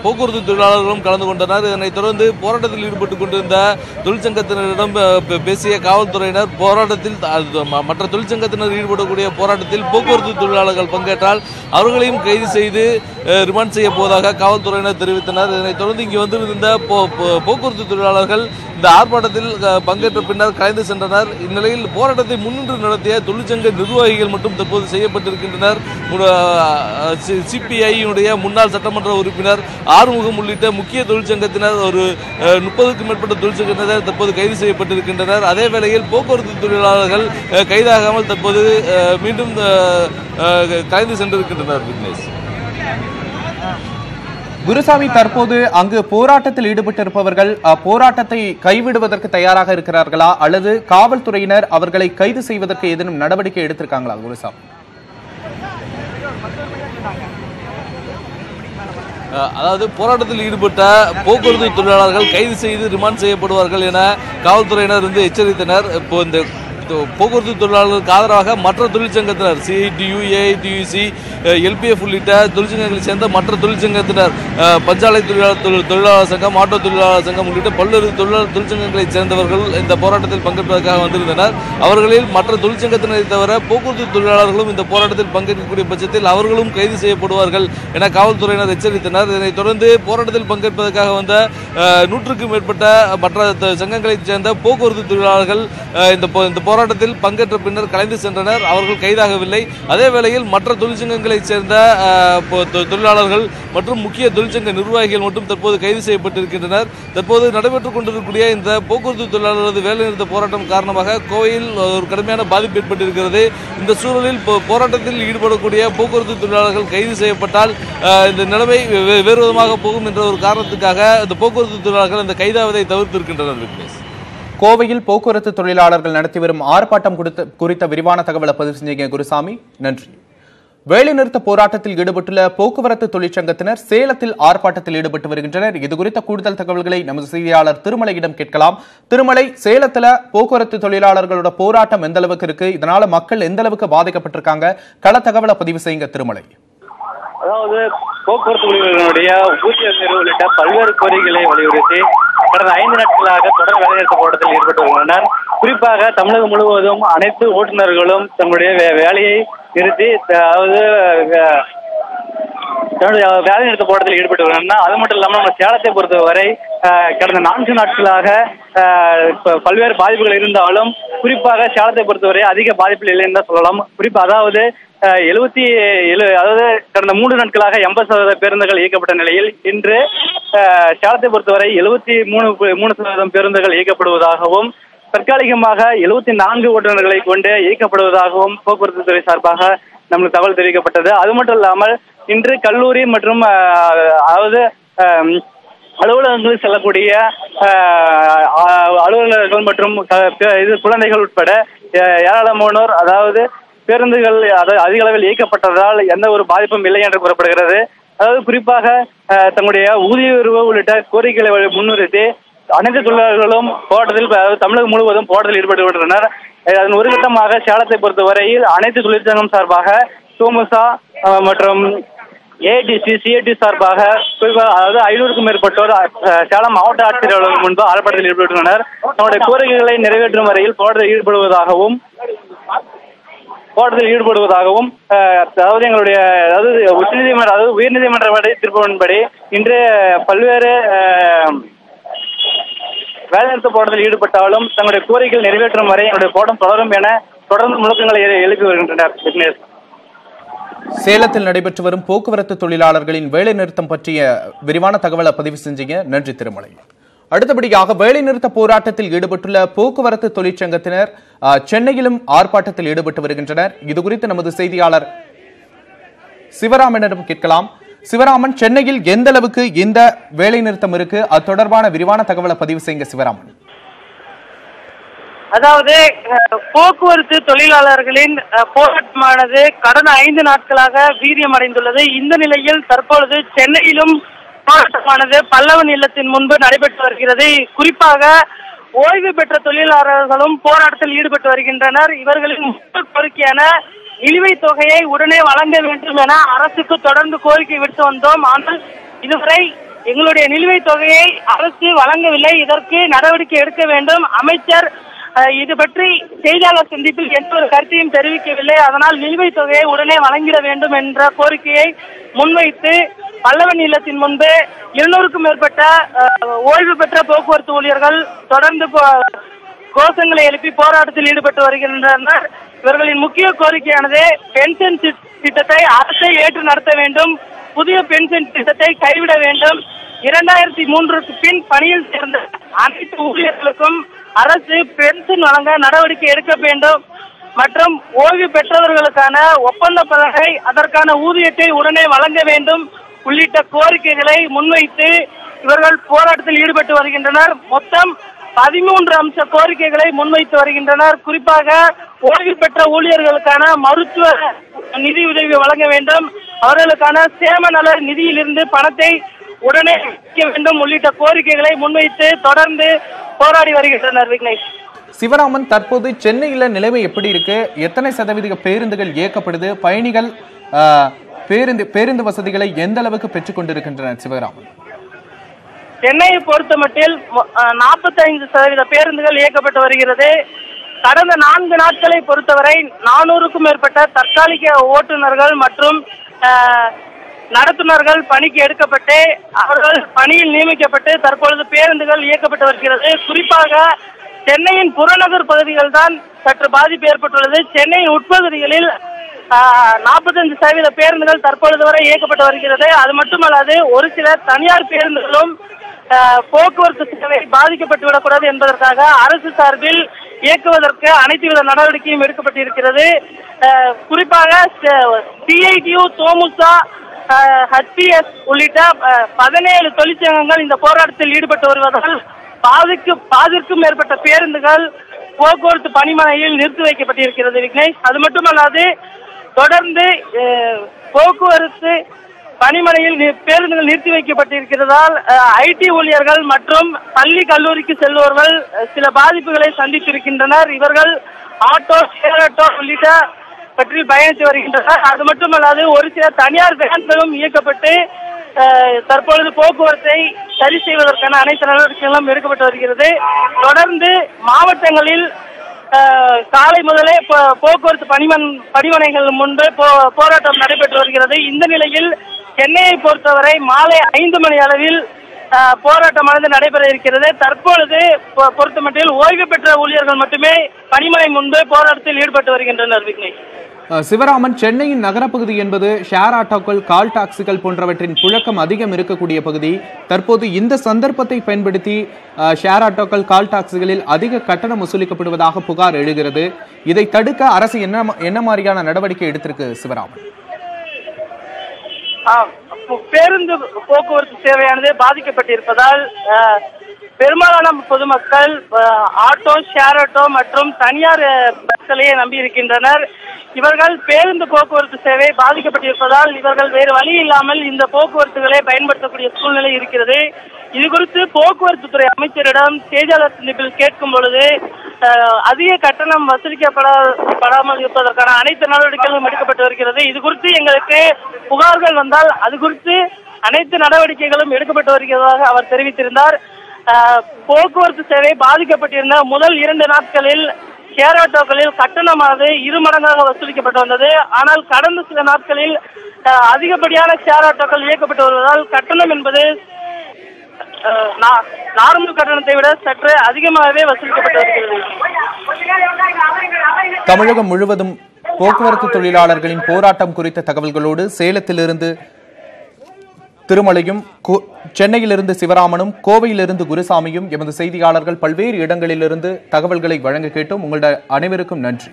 போக்குவரத்து தொழிலாளர்களும் கலந்து கொண்டனர். இதனைத் தொடர்ந்து போராட்டத்தில் ஈடுபட்டுக் கொண்டிருந்த தொழிற்சங்கத்தினரிடம் பேசிய காவல்துறையினர் போராட்டத்தில் மற்ற தொழிற்சங்கத்தினர் ஈடுபடக்கூடிய போராட்டத்தில் போக்குவரத்து தொழிலாளர்கள் பங்கேற்றால் அவர்களையும் கைது செய்து ரிமாண்ட் செய்ய போவதாக காவல்துறையினர் தெரிவித்தனர். இதனைத் தொடர்ந்து இங்கு வந்திருந்த போக்குவரத்து தொழிலாளர்கள் இந்த ஆர்ப்பாட்டத்தில் பங்கேற்ற பின்னர் கலைந்து சென்றனர். இந்நிலையில் போராட்டத்தை முன்னின்று நடத்திய தொழிற்சங்க நிர்வாகிகள் மட்டும் தற்போது செய்யப்பட்டிருக்கின்றனர். சிபிஐ முன்னாள் சட்டமன்ற உறுப்பினர் ஆறுமுகம் உள்ளிட்ட முக்கிய தொழிற்சங்கத்தினர் ஒரு 30க்கும் மேற்பட்ட தொழிற்சங்கத்தினர் தற்போது கைது செய்யப்பட்டிருக்கின்றனர். அதே வேளையில் போக்குவரத்து தொழிலாளர்கள் கைதாகாமல் தற்போது மீண்டும் கலைந்து சென்றிருக்கின்றனர். விக்னேஷ், குருசாமி, தற்போது அங்கு போராட்டத்தில் ஈடுபட்டிருப்பவர்கள் போராட்டத்தை கைவிடுவதற்கு தயாராக இருக்கிறார்களா அல்லது காவல்துறையினர் அவர்களை கைது செய்வதற்கு ஏதேனும் நடவடிக்கை எடுத்திருக்காங்களா? குருசாமி, அதாவது போராட்டத்தில் ஈடுபட்ட போக்குவரத்து தொழிலாளர்கள் கைது செய்து ரிமாண்ட் செய்யப்படுவார்கள் என காவல்துறையினர் எச்சரித்தனர். இப்போ இந்த போக்குவரத்து தொழிலாளர்களுக்கு ஆதரவாக மற்ற தொழிற்சங்கத்தினர் CITU, AITUC, LPF உள்ளிட்ட தொழிற்சங்கங்களை சேர்ந்த மற்ற தொழிற்சங்கத்தினர், பஞ்சாலை தொழிலாளர் சங்கம், ஆட்டோ தொழிலாளர் சங்கம் உள்ளிட்ட பல்வேறு தொழிற்சங்கங்களை சேர்ந்தவர்கள் இந்த போராட்டத்தில் பங்கேற்பதற்காக வந்திருந்தனர். அவர்களில் மற்ற தொழிற்சங்கத்தினரை தவிர போக்குவரத்து தொழிலாளர்களும் இந்த போராட்டத்தில் பங்கேற்கக்கூடிய பட்சத்தில் அவர்களும் கைது செய்யப்படுவார்கள் என காவல்துறையினர் எச்சரித்தனர். இதனைத் தொடர்ந்து போராட்டத்தில் பங்கேற்பதற்காக வந்த 100க்கும் மேற்பட்ட மற்ற சங்கங்களைச் சேர்ந்த போக்குவரத்து தொழிலாளர்கள் இந்த போராட்டத்தில் பங்கேற்ற பின்னர் கலைந்து சென்றனர். அவர்கள் கைதாகவில்லை. அதே வேளையில் மற்ற தொழிற்சங்கங்களைச் சேர்ந்த தொழிலாளர்கள் மற்றும் முக்கிய தொழிற்சங்க நிர்வாகிகள் மட்டும் தற்போது கைது செய்யப்பட்டிருக்கின்றனர். தற்போது நடைபெற்றுக் கொண்டிருக்கக்கூடிய இந்த போக்குவரத்து தொழிலாளர்களது வேலைநிறுத்த போராட்டம் காரணமாக கோவையில் ஒரு கடுமையான பாதிப்பு ஏற்பட்டிருக்கிறது. இந்த சூழலில் போராட்டத்தில் ஈடுபடக்கூடிய போக்குவரத்து தொழிலாளர்கள் கைது செய்யப்பட்டால் இந்த நிலைமை வேறு விதமாக போகும் என்ற ஒரு காரணத்துக்காக இந்த போக்குவரத்து தொழிலாளர்கள் இந்த கைதாவதை தவிர்த்திருக்கின்றனர். விக்னேஷ், கோவையில் போக்குவரத்து தொழிலாளர்கள் நடத்தி வரும் ஆர்ப்பாட்டம் குறித்த விரிவான தகவலை பதிவு செஞ்சீங்க குருசாமி, நன்றி. வேலைநிறுத்த போராட்டத்தில் ஈடுபட்டுள்ள போக்குவரத்து தொழிற்சங்கத்தினர் சேலத்தில் ஆர்ப்பாட்டத்தில் ஈடுபட்டு வருகின்றனர். இது குறித்த கூடுதல் தகவல்களை நமது செய்தியாளர் திருமலையிடம் கேட்கலாம். திருமலை, சேலத்துல போக்குவரத்து தொழிலாளர்களோட போராட்டம் எந்த அளவுக்கு இருக்கு, இதனால மக்கள் எந்த அளவுக்கு பாதிக்கப்பட்டிருக்காங்க, கள தகவலை பதிவு செய்யுங்க திருமலை. அதாவது போக்குவரத்து ஊழியர்களுடைய ஊதிய உயர்வு உள்ளிட்ட பல்வேறு கோரிக்கைகளை வலியுறுத்தி கடந்த 5 நாட்களாக தொடர் வேலைநிறுத்த போராட்டத்தில் ஈடுபட்டு வருகின்றனர். குறிப்பாக தமிழகம் முழுவதும் அனைத்து ஓட்டுநர்களும் தங்களுடைய வேலையை நிறுத்தி அதாவது வேலைநிறுத்த போராட்டத்தில் ஈடுபட்டு வருகின்றனர். அது மட்டும் இல்லாமல் நம்ம சேலத்தை பொறுத்தவரை கடந்த 4 நாட்களாக பல்வேறு பாதிப்புகள் இருந்தாலும் குறிப்பாக சேலத்தை பொறுத்தவரை அதிக பாதிப்பில் இல்லை என்று சொல்லலாம். குறிப்பாக அதாவது 77 அதாவது கடந்த 3 நாட்களாக 80% பேருந்துகள் இயக்கப்பட்ட நிலையில் இன்று சேலத்தை பொறுத்தவரை 73% பேருந்துகள் இயக்கப்படுவதாகவும் தற்காலிகமாக 74 ஓட்டுநர்களை கொண்டு இயக்கப்படுவதாகவும் போக்குவரத்து துறை சார்பாக நமக்கு தகவல் தெரிவிக்கப்பட்டது. அது மட்டும் இல்லாமல் இன்று கல்லூரி மற்றும் அதாவது அலுவலகங்களில் செல்லக்கூடிய அலுவலர்கள் மற்றும் குழந்தைகள் உட்பட ஏராளமானோர் அதாவது பேருந்துகள் அதிக அளவில் இயக்கப்பட்டதால் எந்த ஒரு பாதிப்பும் இல்லை என்று கூறப்படுகிறது. அதாவது குறிப்பாக தங்களுடைய ஊதிய உயர்வு உள்ளிட்ட கோரிக்கைகளை முன்னிறுத்தி அனைத்து தொழிலாளர்களும் போராட்டத்தில் தமிழகம் முழுவதும் போராட்டத்தில் ஈடுபட்டு வருகின்றனர். அதன் ஒரு கட்டமாக சேலத்தை பொறுத்தவரையில் அனைத்து தொழிற்சங்கம் சார்பாக சோமுசா மற்றும் AITC, CIT சார்பாக அதாவது 500க்கும் மேற்பட்டோர் சேலம் மாவட்ட ஆட்சியர் அலுவலகம் முன்பு ஆர்ப்பாட்டத்தில் ஈடுபட்டுள்ளனர். தங்களுடைய கோரிக்கைகளை நிறைவேற்றும் வரையில் போராட்டத்தில் ஈடுபடுவதாகவும் அதாவது எங்களுடைய உச்சநீதிமன்ற அதாவது உயர்நீதிமன்ற தீர்ப்பின்படி இன்று பல்வேறு வேலைநிறுத்த போராட்டத்தில் ஈடுபட்டாலும் தங்களுடைய கோரிக்கைகள் நிறைவேற்றும் வரை என்னுடைய போராட்டம் தொடரும் என தொடர்ந்து முழக்கங்களை எழுப்பி வருகின்றனர். விக்னேஷ், சேலத்தில் நடைபெற்று வரும் போக்குவரத்து தொழிலாளர்களின் வேலைநிறுத்தம் பற்றிய விரிவான தகவலை பதிவு செஞ்சீங்க, நன்றி திருமலை. அடுத்தபடியாக வேலைநிறுத்த போராட்டத்தில் ஈடுபட்டுள்ள போக்குவரத்து தொழிற்சங்கத்தினர் சென்னையிலும் ஆர்ப்பாட்டத்தில் ஈடுபட்டு வருகின்றனர். இதுகுறித்து நமது செய்தியாளர் சிவராமனிடம் கேட்கலாம். சிவராமன், சென்னையில் எந்த அளவுக்கு இந்த வேலைநிறுத்தம் இருக்கு, அது தொடர்பான விரிவான தகவலை பதிவு செய்யுங்க சிவராமன். அதாவது போக்குவரத்து தொழிலாளர்களின் போராட்டமானது கடந்த 5 நாட்களாக வீரியமடைந்துள்ளது. இந்த நிலையில் தற்பொழுது சென்னையிலும் போராட்டமானது பல்லவன் இல்லத்தின் முன்பு நடைபெற்று வருகிறது. குறிப்பாக ஓய்வு பெற்ற தொழிலாளர்களும் போராட்டத்தில் ஈடுபட்டு வருகின்றனர். இவர்களின் முக்கிய கோரிக்கையான நிலுவைத் தொகையை உடனே வழங்க வேண்டும் என அரசுக்கு தொடர்ந்து கோரிக்கை விடுத்து வந்தோம். ஆனால் இதுவரை எங்களுடைய நிலுவைத் தொகையை அரசு வழங்கவில்லை. இதற்கு நடவடிக்கை எடுக்க வேண்டும். அமைச்சர் இது பற்றி செய்தியாளர் சந்திப்பில் எந்த ஒரு கருத்தையும் தெரிவிக்கவில்லை. அதனால் நிலுவைத் தொகையை உடனே வழங்கிட வேண்டும் என்ற கோரிக்கையை முன்வைத்து பல்லவன் இல்லத்தின் முன்பு 200க்கும் மேற்பட்ட ஓய்வு பெற்ற போக்குவரத்து ஊழியர்கள் தொடர்ந்து கோஷங்களை எழுப்பி போராட்டத்தில் ஈடுபட்டு வருகின்றனர். இவர்களின் முக்கிய கோரிக்கையானது பென்ஷன் திட்டத்தை அரசை ஏற்று நடத்த வேண்டும், புதிய பென்ஷன் திட்டத்தை கைவிட வேண்டும், 2003க்கு பின் பணியில் சேர்ந்த அனைத்து ஊழியர்களுக்கும் அரசு பென்ஷன் வழங்க நடவடிக்கை எடுக்க வேண்டும் மற்றும் ஓய்வு பெற்றவர்களுக்கான ஒப்பந்த பலகை அதற்கான ஊதியத்தை உடனே வழங்க வேண்டும் உள்ளிட்ட கோரிக்கைகளை முன்வைத்து இவர்கள் போராட்டத்தில் ஈடுபட்டு வருகின்றனர். மொத்தம் 13 அம்ச கோரிக்கைகளை முன்வைத்து வருகின்றனர். குறிப்பாக ஓய்வு பெற்ற ஊழியர்களுக்கான மருத்துவ நிதி உதவி வழங்க வேண்டும், அவர்களுக்கான சேம நல நிதியிலிருந்து பணத்தை உடனே அளிக்க வேண்டும் உள்ளிட்ட கோரிக்கைகளை முன்வைத்து தொடர்ந்து போராடி வருகின்றனர். விக்னேஷ், சிவராமன், தற்போது சென்னையில நிலைமை எப்படி இருக்கு? எத்தனை சதவீத பேருந்துகள் இயக்கப்படுது? பயணிகள் பேருந்து வசதிகளை எந்த அளவுக்கு பெற்றுக் கொண்டிருக்கின்றனர்? சிவராமன், சென்னையை பொறுத்த மட்டில் 45% பேருந்துகள் இயக்கப்பட்டு வருகிறது. கடந்த 4 நாட்களை பொறுத்தவரை 400க்கும் மேற்பட்ட தற்காலிக ஓட்டுநர்கள் மற்றும் நடத்துனர்கள் பணிக்கு எடுக்கப்பட்டு அவர்கள் பணியில் நியமிக்கப்பட்டு தற்பொழுது பேருந்துகள் இயக்கப்பட்டு வருகிறது. குறிப்பாக சென்னையின் புறநகர் பகுதிகள் தான் சற்று பாதிப்பு ஏற்பட்டுள்ளது. சென்னையின் உட்பகுதிகளில் 45% பேருந்துகள் தற்பொழுது வரை இயக்கப்பட்டு வருகிறது. அது மட்டுமல்லாது ஒரு சில தனியார் பேருந்துகளும் போக்குவரத்து சேவை பாதிக்கப்பட்டு விடக்கூடாது என்பதற்காக அரசு சார்பில் இயக்குவதற்கு அனைத்து வித நடவடிக்கையும் எடுக்கப்பட்டிருக்கிறது. குறிப்பாக சிஐடியு, தோமுசா, HPS உள்ளிட்ட 17 தொழிற்சங்கங்கள் இந்த போராட்டத்தில் ஈடுபட்டு வருவதால் பாதிக்கும் மேற்பட்ட பேருந்துகள் போக்குவரத்து பணிமனையில் நிறுத்தி வைக்கப்பட்டிருக்கிறது விக்னேஷ். அது மட்டுமல்லாது தொடர்ந்து போக்குவரத்து பணிமனையில் பேருந்துகள் நிறுத்தி வைக்கப்பட்டிருக்கிறதால் ஐடி ஊழியர்கள் மற்றும் பள்ளி கல்லூரிக்கு செல்பவர்கள் சில பாதிப்புகளை சந்தித்திருக்கின்றனர். இவர்கள் ஆட்டோ, ஷேர் ஆட்டோ உள்ளிட்ட பற்றி பயணித்து வருகின்றனர். அது மட்டுமல்லாது ஒரு சில தனியார் வேன்களும் இயக்கப்பட்டு தற்பொழுது போக்குவரத்தை சரி செய்வதற்கான அனைத்து நடவடிக்கைகளும் எடுக்கப்பட்டு வருகிறது. தொடர்ந்து மாவட்டங்களில் காலை முதலே போக்குவரத்து பணிமனைகள் முன்பு போராட்டம் நடைபெற்று வருகிறது. இந்த நிலையில் சென்னையை பொறுத்தவரை மாலை 5 மணி அளவில் போராட்டமானது நடைபெற இருக்கிறது. தற்பொழுது பொறுத்தமட்டில் ஓய்வு பெற்ற ஊழியர்கள் மட்டுமே பணிமனை முன்பு போராட்டத்தில் ஈடுபட்டு வருகின்றனர். விக்னேஷ், சிவராமன், சென்னையின் நகரப்பகுதி என்பது ஷேர் ஆட்டோக்கள், கால் டாக்ஸிகள் போன்றவற்றின் புழக்கம் அதிகம் இருக்கக்கூடிய பகுதி. தற்போது இந்த சந்தர்ப்பத்தை பயன்படுத்தி ஷேர் ஆட்டோக்கள், கால் டாக்ஸிகளில் அதிக கட்டணம் வசூலிக்கப்படுவதாக புகார் எழுகிறது. இதை தடுக்க அரசு என்ன மாதிரியான நடவடிக்கை எடுத்திருக்கு சிவராமன்? பேருந்து போக்குவரத்து சேவையானது பாதிக்கப்பட்டிருப்பதால் பெரும்பாலான பொதுமக்கள் ஆட்டோ, ஷேர் ஆட்டோ மற்றும் தனியார் பஸ்களையே நம்பி இருக்கின்றனர். இவர்கள் பேருந்து போக்குவரத்து சேவை பாதிக்கப்பட்டிருப்பதால் இவர்கள் வேறு வழி இல்லாமல் இந்த போக்குவரத்துகளை பயன்படுத்தக்கூடிய சூழ்நிலை இருக்கிறது. இது குறித்து போக்குவரத்து துறை அமைச்சரிடம் செய்தியாளர் சந்திப்பில் கேட்கும் பொழுது அதிக கட்டணம் வசூலிக்கப்படாமல் இருப்பதற்கான அனைத்து நடவடிக்கைகளும் எடுக்கப்பட்டு வருகிறது. இது குறித்து எங்களுக்கு புகார்கள் வந்தால் அது குறித்து அனைத்து நடவடிக்கைகளும் எடுக்கப்பட்டு வருகிறதாக அவர் தெரிவித்திருந்தார். போக்குவரத்து சேவை பாதிக்கப்பட்டிருந்த முதல் 2 நாட்களில் ஷேர் ஆட்டோக்களில் கட்டணமானது 2 மடங்காக வசூலிக்கப்பட்டு வந்தது. ஆனால் கடந்த சில நாட்களில் அதிகப்படியான ஷேர் ஆட்டோக்கள் இயக்கப்பட்டு வருவதால் கட்டணம் என்பது நார்மல் கட்டணத்தை விட சற்று அதிகமாகவே வசூலிக்கப்பட்டு வருகிறது. தமிழகம் முழுவதும் போக்குவரத்து தொழிலாளர்களின் போராட்டம் குறித்த தகவல்களோடு சேலத்திலிருந்து திருமலையும், சென்னையிலிருந்து சிவராமனும், கோவையிலிருந்து குருசாமியும் எமது செய்தியாளர்கள் பல்வேறு இடங்களிலிருந்து தகவல்களை வழங்க கேட்டோம். உங்களுடைய அனைவருக்கும் நன்றி.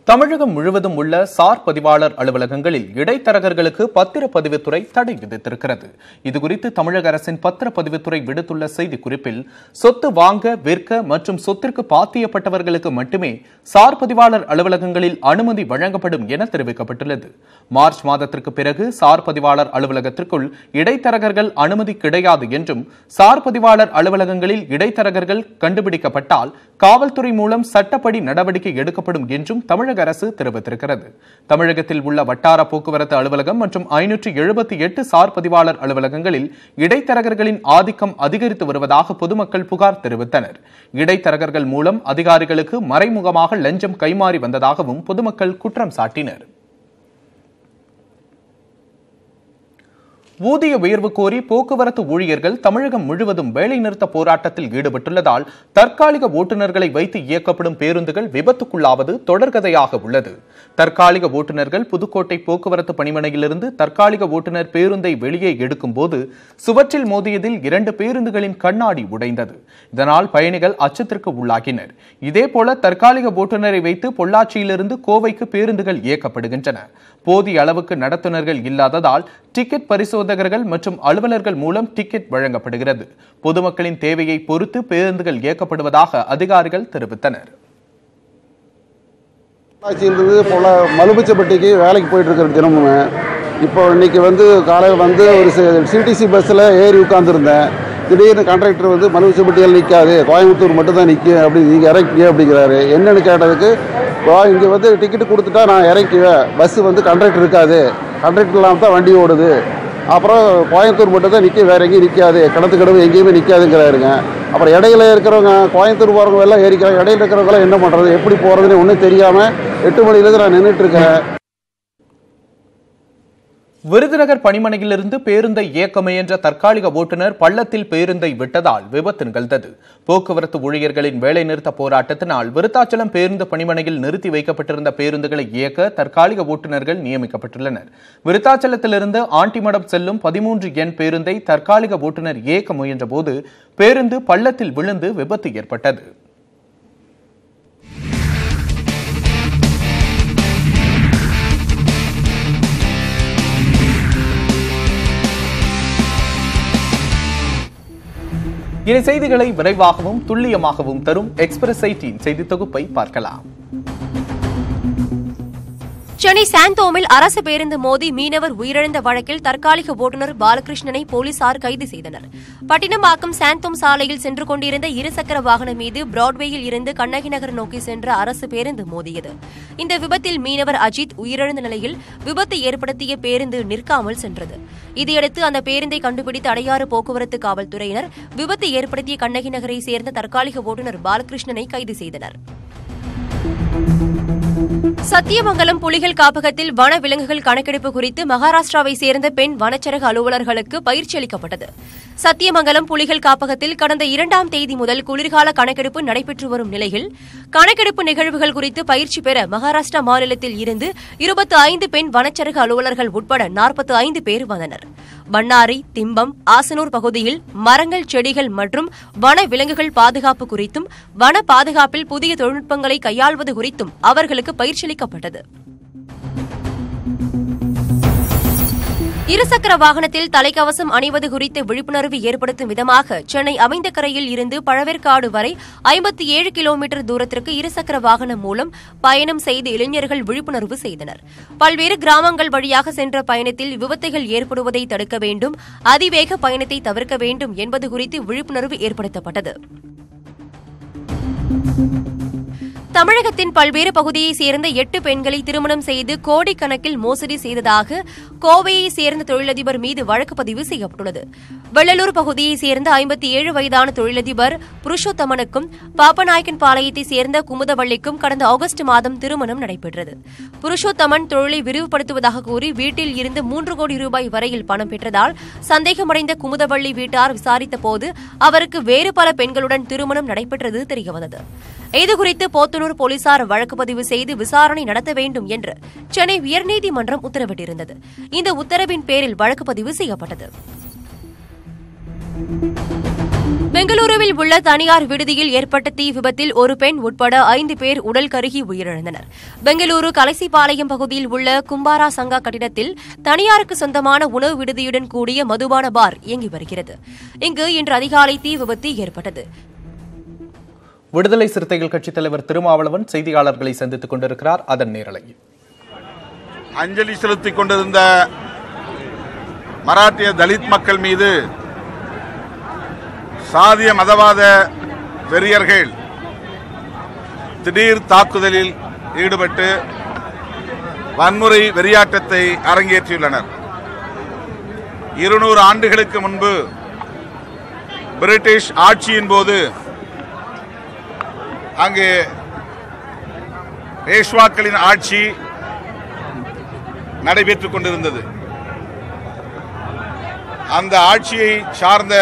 தமிழகம் முழுவதும் உள்ள சார் பதிவாளர் அலுவலகங்களில் இடைத்தரகர்களுக்கு பத்திரப்பதிவுத்துறை தடை விதித்திருக்கிறது. இதுகுறித்து தமிழக அரசின் பத்திரப்பதிவுத்துறை விடுத்துள்ள செய்திக்குறிப்பில், சொத்து வாங்க, விற்க மற்றும் சொத்திற்கு பாத்தியப்பட்டவர்களுக்கு மட்டுமே சார் பதிவாளர் அலுவலகங்களில் அனுமதி வழங்கப்படும் என தெரிவிக்கப்பட்டுள்ளது. மார்ச் மாதத்திற்கு பிறகு சார் பதிவாளர் அலுவலகத்திற்குள் இடைத்தரகர்கள் அனுமதி கிடையாது என்றும், சார் பதிவாளர் அலுவலகங்களில் இடைத்தரகர்கள் கண்டுபிடிக்கப்பட்டால் காவல்துறை மூலம் சட்டப்படி நடவடிக்கை எடுக்கப்படும் என்றும் தமிழக அரசு தெரிவித்திருக்கிறது. தமிழகத்தில் உள்ள வட்டார போக்குவரத்து அலுவலகம் மற்றும் 578 சார் பதிவாளர் அலுவலகங்களில் இடைத்தரகர்களின் ஆதிக்கம் அதிகரித்து வருவதாக பொதுமக்கள் புகார் தெரிவித்தனர். இடைத்தரகர்கள் மூலம் அதிகாரிகளுக்கு மறைமுகமாக லஞ்சம் கைமாறி வந்ததாகவும் பொதுமக்கள் குற்றம் சாட்டினர். ஊதிய உயர்வு கோரி போக்குவரத்து ஊழியர்கள் தமிழகம் முழுவதும் வேலைநிறுத்த போராட்டத்தில் ஈடுபட்டுள்ளதால் தற்காலிக ஓட்டுநர்களை வைத்து இயக்கப்படும் பேருந்துகள் விபத்துக்குள்ளாவது தொடர்கதையாக உள்ளது. தற்காலிக ஓட்டுநர்கள் புதுக்கோட்டை போக்குவரத்து பணிமனையிலிருந்து தற்காலிக ஓட்டுநர் பேருந்தை வெளியே எடுக்கும் போது சுவற்றில் மோதியதில் 2 பேருந்துகளின் கண்ணாடி உடைந்தது. இதனால் பயணிகள் அச்சத்திற்கு உள்ளாகினர். இதேபோல தற்காலிக ஓட்டுநரை வைத்து பொள்ளாச்சியிலிருந்து கோவைக்கு பேருந்துகள் இயக்கப்படுகின்றன. போதிய அளவுக்கு நடத்துனர்கள் இல்லாததால் டிக்கெட் பரிசோதகர்கள் மற்றும் அலுவலர்கள் மூலம் டிக்கெட் வழங்கப்படுகிறது. பொதுமக்களின் தேவையை பொறுத்து பேருந்துகள் இயக்கப்படுவதாக அதிகாரிகள் தெரிவித்தனர். மலுமிச்சப்பட்டிக்கு வேலைக்கு போயிட்டு இருக்கிற தினமும் இப்போ இன்னைக்கு காலையில் ஒரு சிடிசி பஸ்ஸில் ஏறி உட்காந்துருந்தேன். திடீர்னு கான்ட்ராக்டர் வந்து மலுமிச்சம்பட்டியில் நிற்காது, கோயம்புத்தூர் மட்டும் தான் நிற்கும், அப்படி நீங்கள் இறக்கிங்க அப்படிங்கிறாரு. என்னென்னு கேட்டதுக்கு, இங்கே வந்து டிக்கெட்டு கொடுத்துட்டா நான் இறக்குவேன், பஸ்ஸு வந்து கான்ட்ராக்டர் இருக்காது, கான்ட்ராக்டர் இல்லாமல் தான் வண்டி ஓடுது, அப்புறம் கோயம்புத்தூர் மட்டும் தான் நிற்க, வேறு எங்கேயும் நிற்காது, கடவு எங்கேயுமே நிற்காதுங்கிறாருங்க. அப்புறம் இடையில இருக்கிறவங்க கோயம்புத்தூர் போகிறவங்க எல்லாம் ஏறிக்கிறாங்க, இடையில இருக்கிறவங்களாம் என்ன பண்ணுறது, எப்படி போகிறதுன்னு ஒன்றும் தெரியாமல் 8 மணிலேருந்து நான் நின்றுட்டுருக்கேன். விருதுநகர் பணிமனையிலிருந்து பேருந்தை இயக்க முயன்ற தற்காலிக ஓட்டுநர் பள்ளத்தில் பேருந்தை விட்டதால் விபத்து நிகழ்ந்தது. போக்குவரத்து ஊழியர்களின் வேலைநிறுத்த போராட்டத்தினால் விருத்தாச்சலம் பேருந்து பணிமனையில் நிறுத்தி வைக்கப்பட்டிருந்த பேருந்துகளை இயக்க தற்காலிக ஓட்டுநர்கள் நியமிக்கப்பட்டுள்ளனர். விருத்தாச்சலத்திலிருந்து ஆண்டிமடம் செல்லும் 13 எண் பேருந்தை தற்காலிக ஓட்டுநர் இயக்க முயன்றபோது பேருந்து பள்ளத்தில் விழுந்து விபத்து ஏற்பட்டது. இனி செய்திகளை விரைவாகவும் துல்லியமாகவும் தரும் எக்ஸ்பிரஸ் 18 செய்தி தொகுப்பை பார்க்கலாம். சென்னை சாந்தோமில் அரசு பேருந்து மோதி மீனவர் உயிரிழந்த வழக்கில் தற்காலிக ஓட்டுநர் பாலகிருஷ்ணனை போலீசார் கைது செய்தனர். பட்டினப்பாக்கம் சாந்தோம் சாலையில் சென்று கொண்டிருந்த இருசக்கர வாகனம் மீது பிராட்வேயில் இருந்து கண்ணகி நகர் நோக்கி சென்ற அரசு பேருந்து மோதியது. இந்த விபத்தில் மீனவர் அஜித் உயிரிழந்த நிலையில் விபத்து ஏற்படுத்திய பேருந்து நிற்காமல் சென்றது. இதையடுத்து அந்த பேருந்தை கண்டுபிடித்த அடையாறு போக்குவரத்து காவல்துறையினர் விபத்து ஏற்படுத்திய கண்ணகி நகரை சேர்ந்த தற்காலிக ஓட்டுநர் பாலகிருஷ்ணனை கைது செய்தனர். சத்தியமங்கலம் புலிகள் காப்பகத்தில் வன விலங்குகள் கணக்கெடுப்பு குறித்து மகாராஷ்டிராவை சேர்ந்த பெண் வனச்சரக அலுவலர்களுக்கு பயிற்சி அளிக்கப்பட்டது. சத்தியமங்கலம் புலிகள் காப்பகத்தில் கடந்த 2ஆம் தேதி முதல் குளிர்கால கணக்கெடுப்பு நடைபெற்று வரும் நிலையில் கணக்கெடுப்பு நிகழ்வுகள் குறித்து பயிற்சி பெற மகாராஷ்டிரா மாநிலத்தில் இருந்து 25 பெண் வனச்சரக அலுவலர்கள் உட்பட 45 பேர் வந்தனர். பண்ணாரி, திம்பம், ஆசனூர் பகுதியில் மரங்கள், செடிகள் மற்றும் வன விலங்குகள் பாதுகாப்பு குறித்தும் வன பாதுகாப்பில் புதிய தொழில்நுட்பங்களை கையாள்வது குறித்தும் அவர்களுக்கு பயிற்சி அளிக்கப்பட்டது. இருசக்கர வாகனத்தில் தலைக்கவசம் அணிவது குறித்த விழிப்புணர்வு ஏற்படுத்தும் விதமாக சென்னை அமைந்தகரையில் இருந்து பழவேற்காடு வரை 57 கிலோமீட்டர் தூரத்திற்கு இருசக்கர வாகனம் மூலம் பயணம் செய்து இளைஞர்கள் விழிப்புணர்வு செய்தனர். பல்வேறு கிராமங்கள் வழியாக சென்ற பயணத்தில் விபத்துகள் ஏற்படுவதை தடுக்க வேண்டும், அதிவேக பயணத்தை தவிர்க்க வேண்டும் என்பது குறித்து விழிப்புணர்வு ஏற்படுத்தப்பட்டது. தமிழகத்தின் பல்வேறு பகுதியைச் சேர்ந்த 8 பெண்களை திருமணம் செய்து கோடிக்கணக்கில் மோசடி செய்ததாக கோவையைச் சேர்ந்த தொழிலதிபர் மீது வழக்கு பதிவு செய்யப்பட்டுள்ளது. வெள்ளலூர் பகுதியைச் சேர்ந்த 57 வயதான தொழிலதிபர் புருஷோத்தமனுக்கும் பாப்பநாயக்கன் பாளையத்தைச் சேர்ந்த குமுதவள்ளிக்கும் கடந்த ஆகஸ்ட் மாதம் திருமணம் நடைபெற்றது. புருஷோத்தமன் தொழிலை விரிவுபடுத்துவதாக கூறி வீட்டில் இருந்து 3 கோடி ரூபாய் வரையில் பணம் பெற்றதால் சந்தேகமடைந்த குமுதவள்ளி வீட்டார் விசாரித்தபோது அவருக்கு வேறு பல பெண்களுடன் திருமணம் நடைபெற்றது தெரியவந்தது. இதுகுறித்து போத்தனூர் போலீசார் வழக்கு பதிவு செய்து விசாரணை நடத்த வேண்டும் என்று சென்னை உயர்நீதிமன்றம் உத்தரவிட்டிருந்தது. இந்த உத்தரவின் பேரில் வழக்கு பதிவு செய்யப்பட்டது. பெங்களூருவில் உள்ள தனியார் விடுதியில் ஏற்பட்ட தீ விபத்தில் ஒரு பெண் உட்பட 5 பேர் உடல் கருகி உயிரிழந்தனர். பெங்களூரு கலைசிபாளையம் பகுதியில் உள்ள கும்பாரா சங்கா கட்டிடத்தில் தனியாருக்கு சொந்தமான உணவு விடுதியுடன் கூடிய மதுபான பார் இயங்கி வருகிறது. இங்கு இன்று அதிகாலை தீ விபத்து ஏற்பட்டது. விடுதலை சிறுத்தைகள் கட்சித் தலைவர் திருமாவளவன் செய்தியாளர்களை சந்தித்துக் கொண்டிருக்கிறார். அதன் நேரலையில் அஞ்சலி செலுத்திக் கொண்டிருந்த மராட்டிய தலித் மக்கள் மீது சாதிய மதவாத வெறியர்கள் திடீர் தாக்குதலில் ஈடுபட்டு வன்முறை வெறியாட்டத்தை அரங்கேற்றியுள்ளனர். 200 ஆண்டுகளுக்கு முன்பு பிரிட்டிஷ் ஆட்சியின் போது அங்கு பேஷ்வாக்களின் ஆட்சி நடைபெற்றுக் கொண்டிருந்தது. அந்த ஆட்சியை சார்ந்த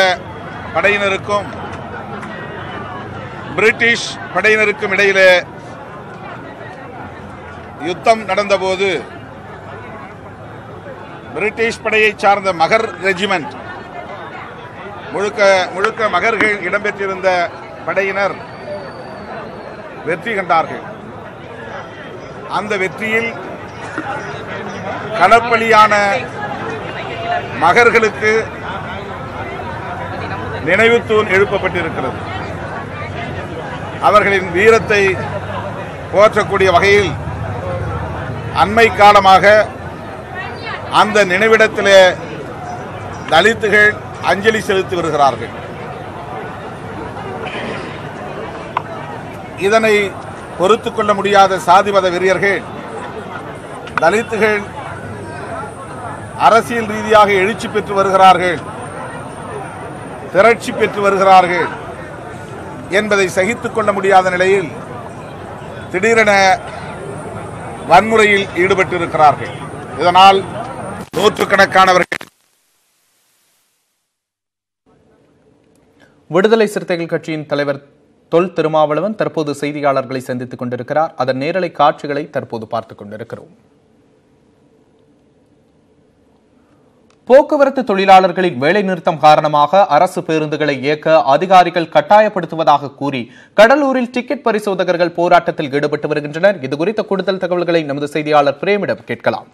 படையினருக்கும் பிரிட்டிஷ் படையினருக்கும் இடையிலே யுத்தம் நடந்தபோது பிரிட்டிஷ் படையை சார்ந்த மகர் ரெஜிமெண்ட் முழுக்க மகர்கள் இடம்பெற்றிருந்த படையினர் வெற்றி கண்டார்கள். அந்த வெற்றியில் களப்பலியான மகர்களுக்கு நினைவு தூண் எழுப்பப்பட்டிருக்கிறது. அவர்களின் வீரத்தை போற்றக்கூடிய வகையில் அண்மை காலமாக அந்த நினைவிடத்திலே தலித்துகள் அஞ்சலி செலுத்தி வருகிறார்கள். இதனை பொறுத்து கொள்ள முடியாத சாதிமத வெறியர்கள் தலித்துகள் அரசியல் ரீதியாக எழுச்சி பெற்று வருகிறார்கள், திரட்சி பெற்று வருகிறார்கள் என்பதை சகித்துக் கொள்ள முடியாத நிலையில் திடீரென வன்முறையில் ஈடுபட்டிருக்கிறார்கள். இதனால் நூற்றுக்கணக்கானவர்கள். விடுதலை சிறுத்தைகள் கட்சியின் தலைவர் தொல் திருமாவளவன் தற்போது செய்தியாளர்களை சந்தித்துக் கொண்டிருக்கிறார். அதன் நேரலை காட்சிகளை தற்போது பார்த்துக் கொண்டிருக்கிறோம். போக்குவரத்து தொழிலாளர்களின் வேலைநிறுத்தம் காரணமாக அரசு பேருந்துகளை இயக்க அதிகாரிகள் கட்டாயப்படுத்துவதாக கூறி கடலூரில் டிக்கெட் பரிசோதகர்கள் போராட்டத்தில் ஈடுபட்டு வருகின்றனர். இதுகுறித்த கூடுதல் தகவல்களை நமது செய்தியாளர் பிரேமிடம் கேட்கலாம்.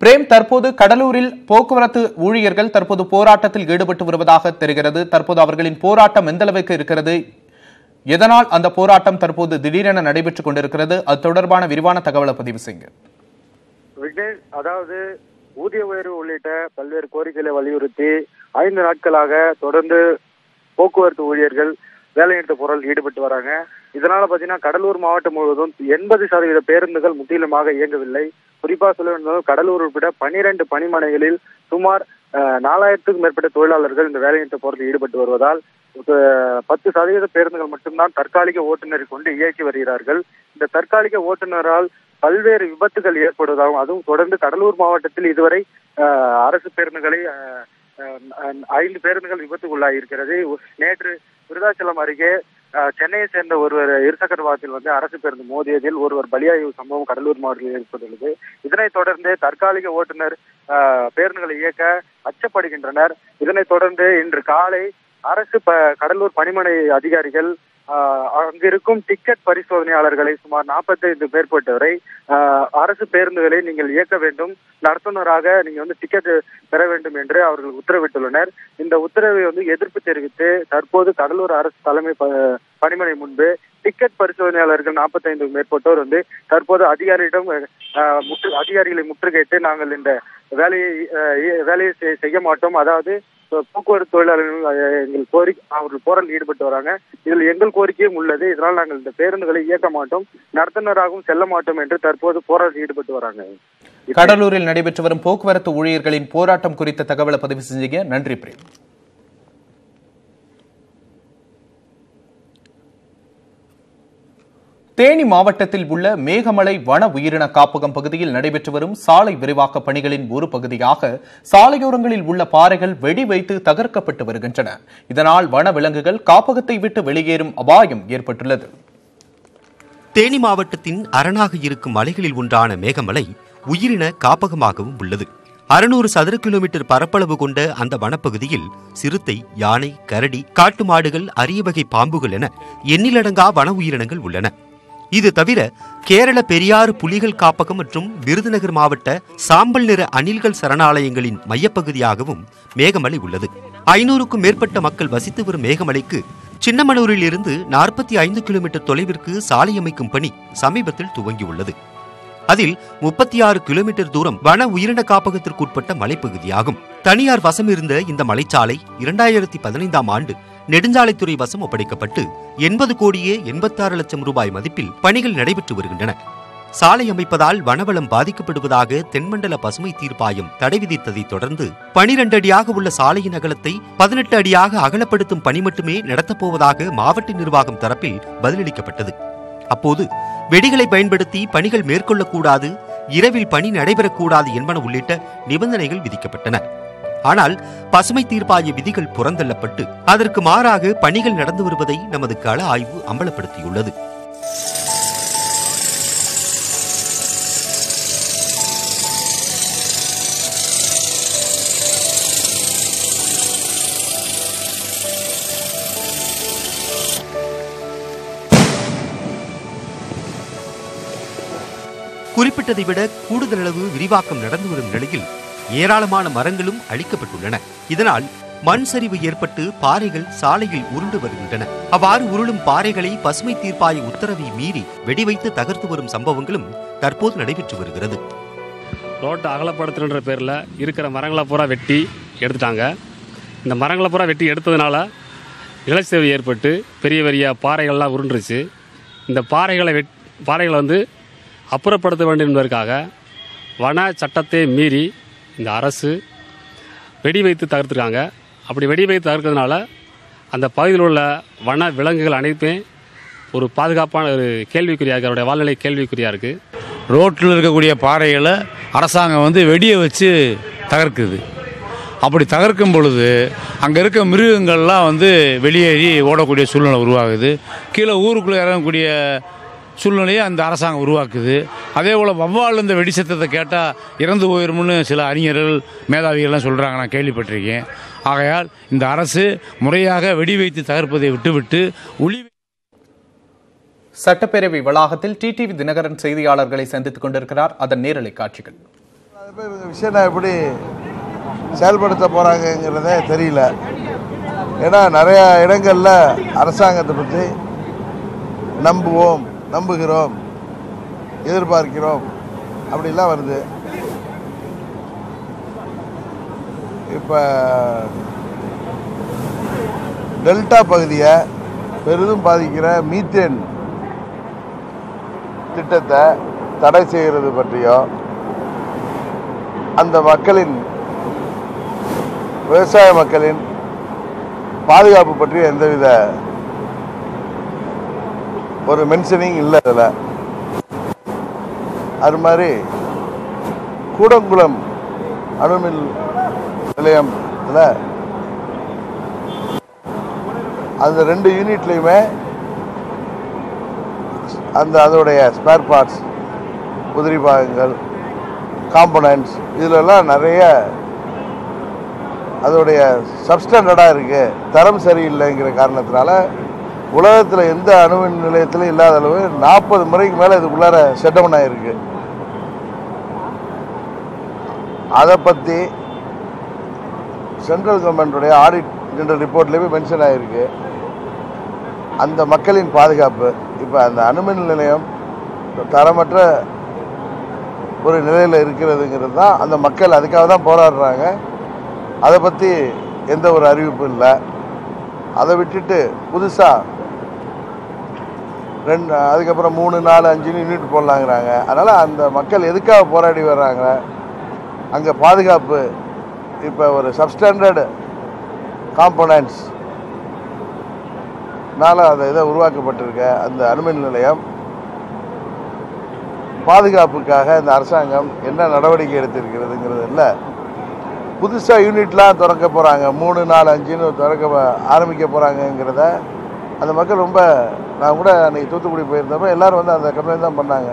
பிரேம், தற்போது கடலூரில் போக்குவரத்து ஊழியர்கள் தற்போது போராட்டத்தில் ஈடுபட்டு வருவதாக தெரிகிறது. தற்போது அவர்களின் போராட்டம் எந்த அளவுக்கு இருக்கிறது, எதனால் அந்த போராட்டம் தற்போது திடீரென நடைபெற்றுக் கொண்டிருக்கிறது, அது தொடர்பான விரிவான தகவலை பதிவு செய்யுங்க. அதாவது ஊதிய உயர்வு உள்ளிட்ட பல்வேறு கோரிக்கைகளை வலியுறுத்தி 5 நாட்களாக தொடர்ந்து போக்குவரத்து ஊழியர்கள் வேலைநிறுத்த போராட்டத்தில் ஈடுபட்டு வராங்க. இதனால பாத்தீங்கன்னா கடலூர் மாவட்டம் முழுவதும் 80% பேருந்துகள் முற்றிலுமாக இயங்கவில்லை. குறிப்பா சொல்ல வேண்டும், கடலூர் உட்பட 12 பணிமனைகளில் சுமார் 4000க்கும் மேற்பட்ட தொழிலாளர்கள் இந்த வேலைநிறுத்த போராட்டத்தில் ஈடுபட்டு வருவதால் 10% பேருந்துகள் மட்டும்தான் தற்காலிக ஓட்டுநரை கொண்டு இயக்கி வருகிறார்கள். இந்த தற்காலிக ஓட்டுநரால் பல்வேறு விபத்துகள் ஏற்படுவதாகவும், அதுவும் தொடர்ந்து கடலூர் மாவட்டத்தில் இதுவரை அரசு பேருந்துகளை 5 பேருந்துகள் விபத்துக்குள்ளாகி இருக்கிறது. நேற்று விருதாச்சலம் அருகே சென்னையை சேர்ந்த ஒருவர் இருசக்கர வாகனத்தில் அரசு பேருந்து மோதியதில் ஒருவர் பலியாகி சம்பவம் கடலூர் மாவட்டத்தில் ஏற்பட்டுள்ளது. இதனைத் தொடர்ந்து தற்காலிக ஓட்டுநர் பேருந்துகளை இயக்க அச்சப்படுகின்றனர். இதனைத் தொடர்ந்து இன்று காலை அரசு கடலூர் பணிமனை அதிகாரிகள் அங்கிருக்கும் டிக்கெட் பரிசோதனையாளர்களை சுமார் 45 மேற்பட்டவரை அரசு பேருந்துகளை நீங்கள் இயக்க வேண்டும், நடத்துனராக நீங்க டிக்கெட் பெற வேண்டும் என்று அவர்கள் உத்தரவிட்டுள்ளனர். இந்த உத்தரவை எதிர்ப்பு தெரிவித்து தற்போது கடலூர் அரசு தலைமை பணிமனை முன்பு டிக்கெட் பரிசோதனையாளர்கள் 45 மேற்பட்டோர் தற்போது அதிகாரிகளை முற்றுகையிட்டு நாங்கள் இந்த வேலையை செய்ய மாட்டோம், அதாவது போக்குவரத்து தொழிலாளர்கள் அவர்கள் போராட்டத்தில் ஈடுபட்டு வராங்க, இதில் எங்கள் கோரிக்கையும் உள்ளது, இதனால் நாங்கள் இந்த பேருந்துகளை இயக்க மாட்டோம், நடத்துனராகவும் செல்ல மாட்டோம் என்று தற்போது போராட்டத்தில் ஈடுபட்டு வராங்க. கடலூரில் நடைபெற்று வரும் போக்குவரத்து ஊழியர்களின் போராட்டம் குறித்த தகவலை பதிவு செஞ்சீங்க, நன்றி பிரேம். தேனி மாவட்டத்தில் உள்ள மேகமலை வன உயிரின காப்பகம் பகுதியில் நடைபெற்று வரும் சாலை விரிவாக்க பணிகளின் ஒரு பகுதியாக சாலையோரங்களில் உள்ள பாறைகள் வெடி வைத்து தகர்க்கப்பட்டு வருகின்றன. இதனால் வன விலங்குகள் காப்பகத்தை விட்டு வெளியேறும் அபாயம் ஏற்பட்டுள்ளது. தேனி மாவட்டத்தின் அரணாக இருக்கும் மலைகளில் ஒன்றான மேகமலை உயிரின காப்பகமாகவும் உள்ளது. 600 சதுர கிலோமீட்டர் பரப்பளவு கொண்ட அந்த வனப்பகுதியில் சிறுத்தை, யானை, கரடி, காட்டு மாடுகள், அரிய வகை பாம்புகள் என எண்ணிலடங்கா வன உயிரினங்கள் உள்ளன. இது தவிர கேரள பெரியாறு புலிகள் காப்பகம் மற்றும் விருதுநகர் மாவட்ட சாம்பல் நிற அணில்கள் சரணாலயங்களின் மையப்பகுதியாகவும் மேகமலை உள்ளது. 500க்கும் மேற்பட்ட மக்கள் வசித்து வரும் மேகமலைக்கு சின்னமனூரில் இருந்து 45 கிலோமீட்டர் தொலைவிற்கு சாலை அமைக்கும் பணி சமீபத்தில் துவங்கியுள்ளது. அதில் 36 கிலோமீட்டர் தூரம் வன உயிரின காப்பகத்திற்குட்பட்ட மலைப்பகுதியாகும். தனியார் வசம் இருந்த இந்த மலைச்சாலை 2015ஆம் ஆண்டு நெடுஞ்சாலைத்துறை வசம் ஒப்படைக்கப்பட்டு 80 கோடியே 86 லட்சம் ரூபாய் மதிப்பில் பணிகள் நடைபெற்று வருகின்றன. சாலை அமைப்பதால் வனவளம் பாதிக்கப்படுவதாக தென்மண்டல பசுமை தீர்ப்பாயம் தடை விதித்ததை தொடர்ந்து 12 அடியாக உள்ள சாலையின் அகலத்தை 18 அடியாக அகலப்படுத்தும் பணி மட்டுமே நடத்தப்போவதாக மாவட்ட நிர்வாகம் தரப்பில் பதிலளிக்கப்பட்டது. அப்போது வெடிகளை பயன்படுத்தி பணிகள் மேற்கொள்ளக்கூடாது, இரவில் பணி நடைபெறக்கூடாது என்பன உள்ளிட்ட நிபந்தனைகள் விதிக்கப்பட்டன. ஆனால் பசுமை தீர்ப்பாய விதிகள் புறந்தள்ளப்பட்டு அதற்கு மாறாக பணிகள் நடந்து வருவதை நமது கள ஆய்வு அம்பலப்படுத்தியுள்ளது. குறிப்பிட்டதை விட கூடுதல் அளவு விரிவாக்கம் நடந்து வரும் நிலையில் ஏராளமான மரங்களும் அழிக்கப்பட்டுள்ளன. இதனால் மண் சரிவு ஏற்பட்டு பாறைகள் சாலையில் உருண்டு வருகின்றன. அவ்வாறு உருளும் பாறைகளை பசுமை தீர்ப்பாய உத்தரவை மீறி வெடிவைத்து தகர்த்து வரும் சம்பவங்களும் தற்போது நடைபெற்று வருகிறது. ரோட்டை அகலப்படுத்துன்ற பேரில் இருக்கிற மரங்களை பூரா வெட்டி எடுத்துட்டாங்க. இந்த மரங்களை பூரா வெட்டி எடுத்ததுனால நிலச்சரிவு ஏற்பட்டு பெரிய பெரிய பாறைகள்லாம் உருண்டுருச்சு. இந்த பாறைகளை வந்து அப்புறப்படுத்த வேண்டும் என்பதற்காக வன சட்டத்தை மீறி இந்த அரசு வெடி வைத்து தகர்த்துருக்காங்க. அப்படி வெடி வைத்து தகர்க்கிறதுனால அந்த பகுதியில் உள்ள வன விலங்குகள் அனைத்துமே ஒரு பாதுகாப்பான ஒரு கேள்விக்குறியாக இருக்குது. அவருடைய வாழ்நிலை கேள்விக்குறியாக இருக்குது. ரோட்டில் இருக்கக்கூடிய பாறைகளை அரசாங்கம் வந்து வெடியை வச்சு தகர்க்குது. அப்படி தகர்க்கும் பொழுது அங்கே இருக்க மிருகங்கள்லாம் வந்து வெளியேறி ஓடக்கூடிய சூழ்நிலை உருவாகுது. கீழே ஊருக்குள்ளே இறங்கக்கூடிய சூழ்நிலையை அந்த அரசாங்கம் உருவாக்குது. அதே போல் வவ்வால் இந்த வெடி சத்தத்தை கேட்டால் இறந்து போயிரும்னு சில அறிஞர்கள் மேதாவிகள்லாம் சொல்கிறாங்க, நான் கேள்விப்பட்டிருக்கேன். ஆகையால் இந்த அரசு முறையாக வெடி வைத்து தகர்ப்பதை விட்டுவிட்டு சட்டப்பேரவை வளாகத்தில் டிடிவி தினகரன் செய்தியாளர்களை சந்தித்துக் கொண்டிருக்கிறார். அதன் நேரலை காட்சிகள். விஷயம் எப்படி செயல்படுத்த போறாங்கிறதே தெரியல. ஏன்னா நிறைய இடங்கள்ல அரசாங்கத்தை பற்றி நம்புவோம், நம்புகிறோம், எதிர்பார்க்கிறோம் அப்படிலாம் வருது. இப்போ டெல்டா பகுதியை பெரிதும் பாதிக்கிற மீத்தேன் திட்டத்தை தடை செய்கிறது பற்றியோ, அந்த மக்களின் விவசாய மக்களின் பாதுகாப்பு பற்றிய எந்தவித ஒரு மென்ஷனிங் இல்லை அதில். அது மாதிரி கூடங்குளம் அணுமின் நிலையத்தில் அந்த 2 யூனிட்லையுமே அதோடைய ஸ்பேர் பார்ட்ஸ், உதிரி பாகங்கள், காம்பனன்ட்ஸ் இதிலெல்லாம் நிறைய அதோடைய சப்ஸ்டாண்டர்டாக இருக்குது. தரம் சரியில்லைங்கிற காரணத்தினால உலகத்தில் எந்த அணுமின் நிலையத்திலும் இல்லாத அளவு 40 முறைக்கு மேலே இதுக்குள்ளார செட்டவுன் ஆகிருக்கு. அதை பற்றி சென்ட்ரல் கவர்மெண்ட்டுடைய ஆடிட் ஜெனரல் ரிப்போர்ட்லேயுமே மென்ஷன் ஆகிருக்கு. அந்த மக்களின் பாதுகாப்பு, இப்போ அந்த அணுமின் நிலையம் தரமற்ற ஒரு நிலையில் இருக்கிறதுங்கிறது தான் அந்த மக்கள் அதுக்காக தான் போராடுறாங்க. அதை பற்றி எந்த ஒரு அறிவிப்பும் இல்லை. அதை விட்டுட்டு புதுசாக அதுக்கப்புறம் 3, 4, 5 யூனிட் போடலாங்கிறாங்க. அதனால் அந்த மக்கள் எதுக்காக போராடி வர்றாங்க? அங்கே பாதுகாப்பு இப்போ ஒரு சப்ஸ்டாண்டர்டு காம்பனன்ட்ஸ் அந்த இதை உருவாக்கப்பட்டிருக்க அந்த அணுமின் நிலையம் பாதுகாப்புக்காக இந்த அரசாங்கம் என்ன நடவடிக்கை எடுத்திருக்கிறதுங்கிறது இல்லை. புதுசாக யூனிட்லாம் திறக்க போகிறாங்க, 3, 4, 5 ஆரம்பிக்க போகிறாங்கங்கிறத அந்த மக்கள் ரொம்ப, நான் கூட அன்றைக்கி தூத்துக்குடி போயிருந்தப்போ எல்லோரும் வந்து அந்த கம்ப்ளைண்ட் தான் பண்ணாங்க.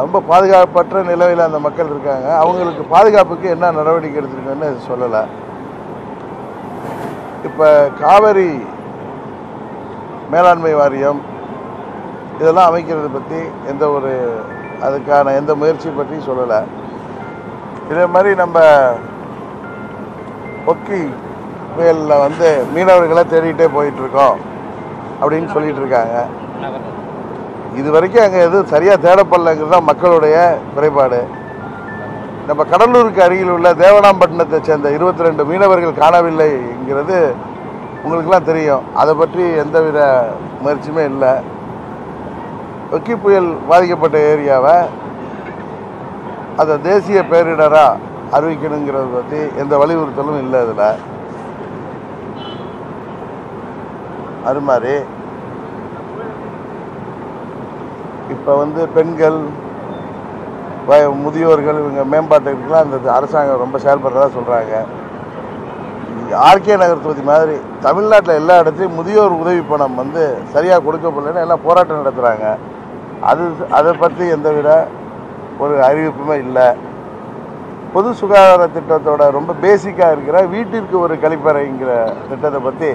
ரொம்ப பாதுகாப்பற்ற நிலையில் அந்த மக்கள் இருக்காங்க. அவங்களுக்கு பாதுகாப்புக்கு என்ன நடவடிக்கை எடுத்திருக்குன்னு சொல்லலை. இப்போ காவிரி மேலாண்மை வாரியம் இதெல்லாம் அமைக்கிறது பற்றி அதுக்கான எந்த முயற்சி பற்றி சொல்லலை. இதே மாதிரி நம்ம ஒக்கி புயலில் வந்து மீனவர்களை தேடிகிட்டே போயிட்டுருக்கோம் அப்படின்னு சொல்லிட்டு இருக்காங்க. இது வரைக்கும் அங்கே எதுவும் சரியாக தேடப்படலைங்கிறது தான் மக்களுடைய குறைபாடு. நம்ம கடலூருக்கு அருகில் உள்ள தேவனாம்பட்டினத்தை சேர்ந்த 22 மீனவர்கள் காணவில்லைங்கிறது உங்களுக்கெல்லாம் தெரியும். அதை பற்றி எந்தவித முயற்சியுமே இல்லை. ஒக்கி புயல் பாதிக்கப்பட்ட ஏரியாவை அதை தேசிய பேரிடராக அறிவிக்கணுங்கிறத பற்றி எந்த வலியுறுத்தலும் இல்லை இதில். அது மாதிரி இப்போ வந்து பெண்கள், முதியோர்கள், இவங்க மேம்பாட்டுக்கெல்லாம் அந்த அரசாங்கம் ரொம்ப செயல்படுறதா சொல்கிறாங்க. ஆர்கே நகர் தொகுதி மாதிரி தமிழ்நாட்டில் எல்லா இடத்துலையும் முதியோர் உதவி பணம் வந்து சரியாக கொடுக்கப்படலைன்னு எல்லாம் போராட்டம் நடத்துகிறாங்க. அதை பற்றி எந்தவித ஒரு அறிவிப்புமே இல்லை. பொது சுகாதார திட்டத்தோட ரொம்ப பேசிக்காக இருக்கிற வீட்டிற்கு ஒரு கழிப்பறைங்கிற திட்டத்தை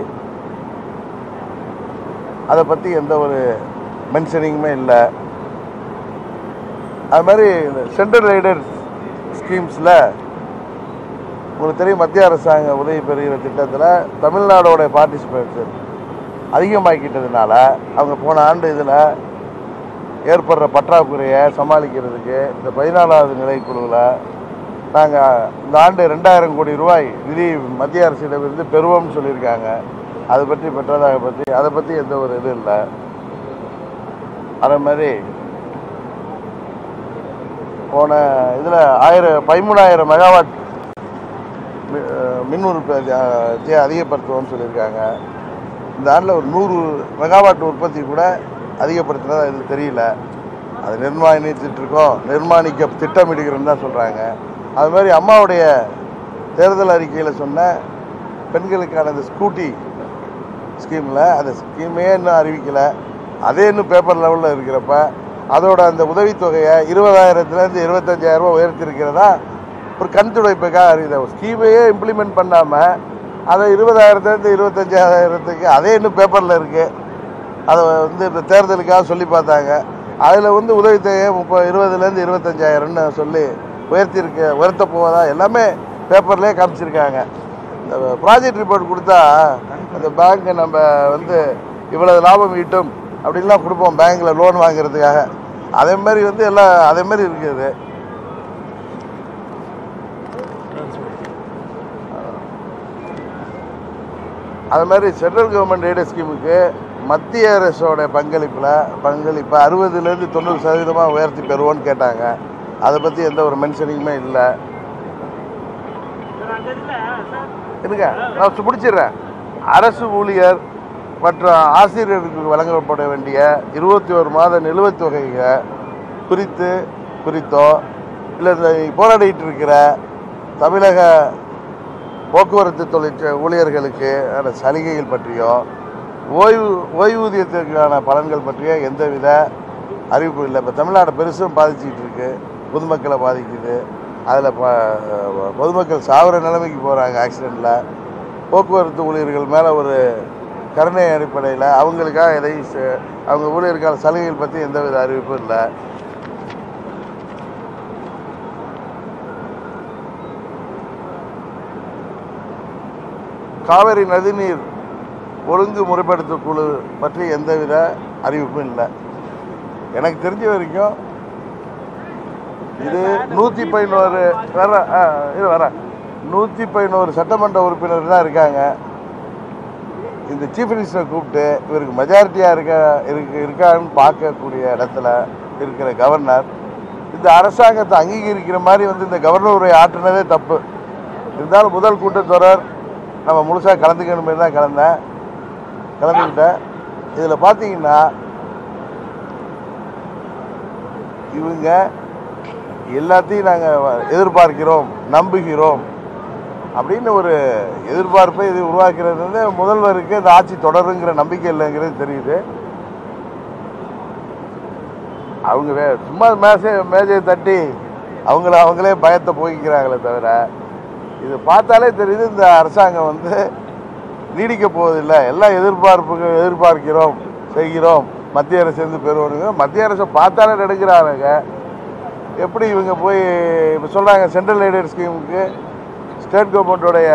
அதை பற்றி எந்த ஒரு மென்ஷனிங்குமே இல்லை. அது மாதிரி சென்ட்ரல் எய்டட் ஸ்கீம்ஸில் உங்களுக்கு தெரியும், மத்திய அரசாங்க உதவி பெறுகிற திட்டத்தில் தமிழ்நாடோட பார்ட்டிசிபேஷன் அதிகமாக்கிட்டதுனால அவங்க போன ஆண்டு இதில் ஏற்படுற பற்றாக்குறையை சமாளிக்கிறதுக்கு இந்த 14வது நிலைக்குழுவில் நாங்கள் இந்த ஆண்டு 2000 கோடி ரூபாய் நிதி மத்திய அரசிடமிருந்து பெறுவோம்னு சொல்லியிருக்காங்க. அதை பற்றி பெற்றதாக அதை பற்றி எந்த ஒரு இது இல்லை. அதே மாதிரி போன இதில் 13,000 மெகாவாட் மின் உற்பத்தி அதிகப்படுத்துவோம்னு சொல்லியிருக்காங்க. இந்த ஆண்டில் ஒரு 100 மெகாவாட் உற்பத்தி கூட அதிகப்படுத்தினதா இது தெரியல. அது நிர்மாணிக்க திட்டமிடுகிறோன்னு தான் சொல்கிறாங்க. அது மாதிரி அம்மாவுடைய தேர்தல் அறிக்கையில் சொன்ன பெண்களுக்கான இந்த ஸ்கூட்டி ஸ்கீமில் அந்த ஸ்கீமே இன்னும் அறிவிக்கலை. அதே இன்னும் பேப்பர் லெவலில் இருக்கிறப்ப அதோட அந்த உதவித்தொகையை 20,000லேருந்து 25,000 ரூபா உயர்த்திருக்கிறதா ஒரு கண் துடைப்புக்காக அறிவித ஸ்கீமையே இம்ப்ளிமெண்ட் பண்ணாமல் அதை 20,000லேருந்து 25,000த்துக்கு அதே இன்னும் பேப்பரில் இருக்குது. அதை வந்து இந்த தேர்தலுக்காக சொல்லி பார்த்தாங்க. அதில் வந்து உதவித்தொகையை 20,000லேருந்து 25,000ன்னு சொல்லி உயர்த்த போவதா எல்லாமே பேப்பர்லேயே காமிச்சிருக்காங்க. இந்த ப்ராஜெக்ட் ரிப்போர்ட் கொடுத்தா அந்த பேங்க்கு நம்ம வந்து இவ்வளவு லாபம் ஈட்டும் அப்படின்லாம் கொடுப்போம் பேங்க்கில் லோன் வாங்குறதுக்காக. அதே மாதிரி வந்து எல்லாம் அதே மாதிரி இருக்குது. அது மாதிரி சென்ட்ரல் கவர்மெண்ட் எய்டு ஸ்கீமுக்கு மத்திய அரசோட பங்களிப்பை 60லேருந்து 90% உயர்த்தி பெறுவோன்னு கேட்டாங்க. அதை பற்றி எந்த ஒரு மென்ஷனிங்குமே இல்லை. இருங்க நான் பிடிச்சிடுறேன். அரசு ஊழியர் மற்றும் ஆசிரியர்களுக்கு வழங்கப்பட வேண்டிய 21 மாத நிலுவைத் தொகையை குறித்தோ இல்லை இந்த போராடிட்டு இருக்கிற தமிழக போக்குவரத்து ஊழியர்களுக்கு சலுகைகள் பற்றியோ ஓய்வூதியத்திற்கான பலன்கள் பற்றிய எந்தவித அறிவிப்பு இல்லை. இப்போ தமிழ்நாடு பெருசும் பாதிச்சுக்கிட்டு இருக்கு, பொதுமக்களை பாதிக்குது. அதில் பொதுமக்கள் சாவர நிலைமைக்கு போகிறாங்க ஆக்சிடெண்ட்டில். போக்குவரத்து ஊழியர்கள் மேலே ஒரு கருணை அடிப்படையில் அவங்களுக்காக அவங்க ஊழியருக்கான சலுகைகள் பற்றி எந்தவித அறிவிப்பும் இல்லை. காவிரி நதிநீர் ஒழுங்கு முறைப்படுத்த குழு பற்றி எந்தவித அறிவிப்பும் இல்லை. எனக்கு தெரிஞ்ச வரைக்கும் இது 111 சட்டமன்ற உறுப்பினர் தான் இருக்காங்க. இந்த சீஃப் மினிஸ்டரை கூப்பிட்டு இவருக்கு மெஜாரிட்டியாக இருக்கான்னு பார்க்கக்கூடிய இடத்துல இருக்கிற கவர்னர் இந்த அரசாங்கத்தை அங்கீகரிக்கிற மாதிரி வந்து இந்த கவர்னர் உரை ஆற்றினதே தப்பு. இருந்தாலும் முதல் கூட்டத்தொடர் நம்ம முழுசாக கலந்துக்கணும் மாதிரி தான் கலந்துக்கிட்டேன். இதில் பார்த்தீங்கன்னா இவங்க எல்லாத்தையும் நாங்கள் எதிர்பார்க்கிறோம், நம்புகிறோம் அப்படின்னு ஒரு எதிர்பார்ப்பை இது உருவாக்குறது வந்து முதல்வருக்கு இந்த ஆட்சி தொடருங்கிற நம்பிக்கை இல்லைங்கிறது தெரியுது. அவங்க சும்மா மேஜையை தட்டி அவங்களே பயத்தை போய்க்கிறாங்களே தவிர இது பார்த்தாலே தெரியுது இந்த அரசாங்கம் வந்து நீடிக்க போவதில்லை. எல்லாம் எதிர்பார்க்கிறோம், செய்கிறோம், மத்திய அரசு இருந்து பெறுவோனுங்க. மத்திய அரசை பார்த்தாலே நடுக்கிறாங்க. எப்படி இவங்க போய் இப்போ சொல்கிறாங்க சென்ட்ரல் எய்டட் ஸ்கீமுக்கு ஸ்டேட் கவர்மெண்ட்டோடைய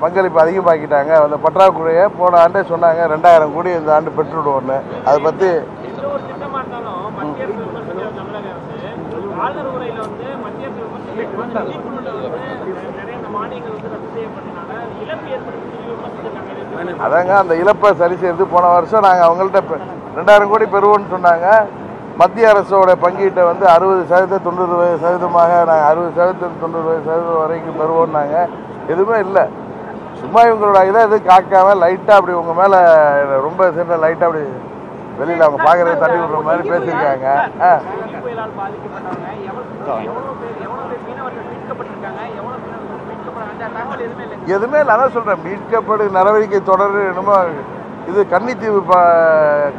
பங்களிப்பு அதிகமாக்கிட்டாங்க. அந்த பற்றாக்குறையை போன ஆண்டே சொன்னாங்க 2,000 கோடி இந்த ஆண்டு பெற்றுவிடுவோன்னு. அதை பற்றி அதாங்க அந்த இழப்பை சரி செய்து போன வருஷம் நாங்கள் அவங்கள்ட்ட 2,000 கோடி பெறுவோன்னு சொன்னாங்க. மத்திய அரசோட பங்கீட்டை வந்து 60% 90%மாக நாங்கள் 60% 90% வரைக்கும் பெறுவோம்னாங்க. எதுவுமே இல்லை. சும்மா இவங்களோட இதை எதுவும் காக்காம லைட்டாக அப்படி உங்கள் மேலே ரொம்ப சேர்ந்த லைட்டாக அப்படி வெளியில் அவங்க பார்க்குறது தட்டி விடுற மாதிரி பேசியிருக்காங்க. எதுவுமே இல்லை. அதான் சொல்கிறேன், மீட்கப்படும் நடவடிக்கை தொடர் என்னமோ இது கன்னித்தீவு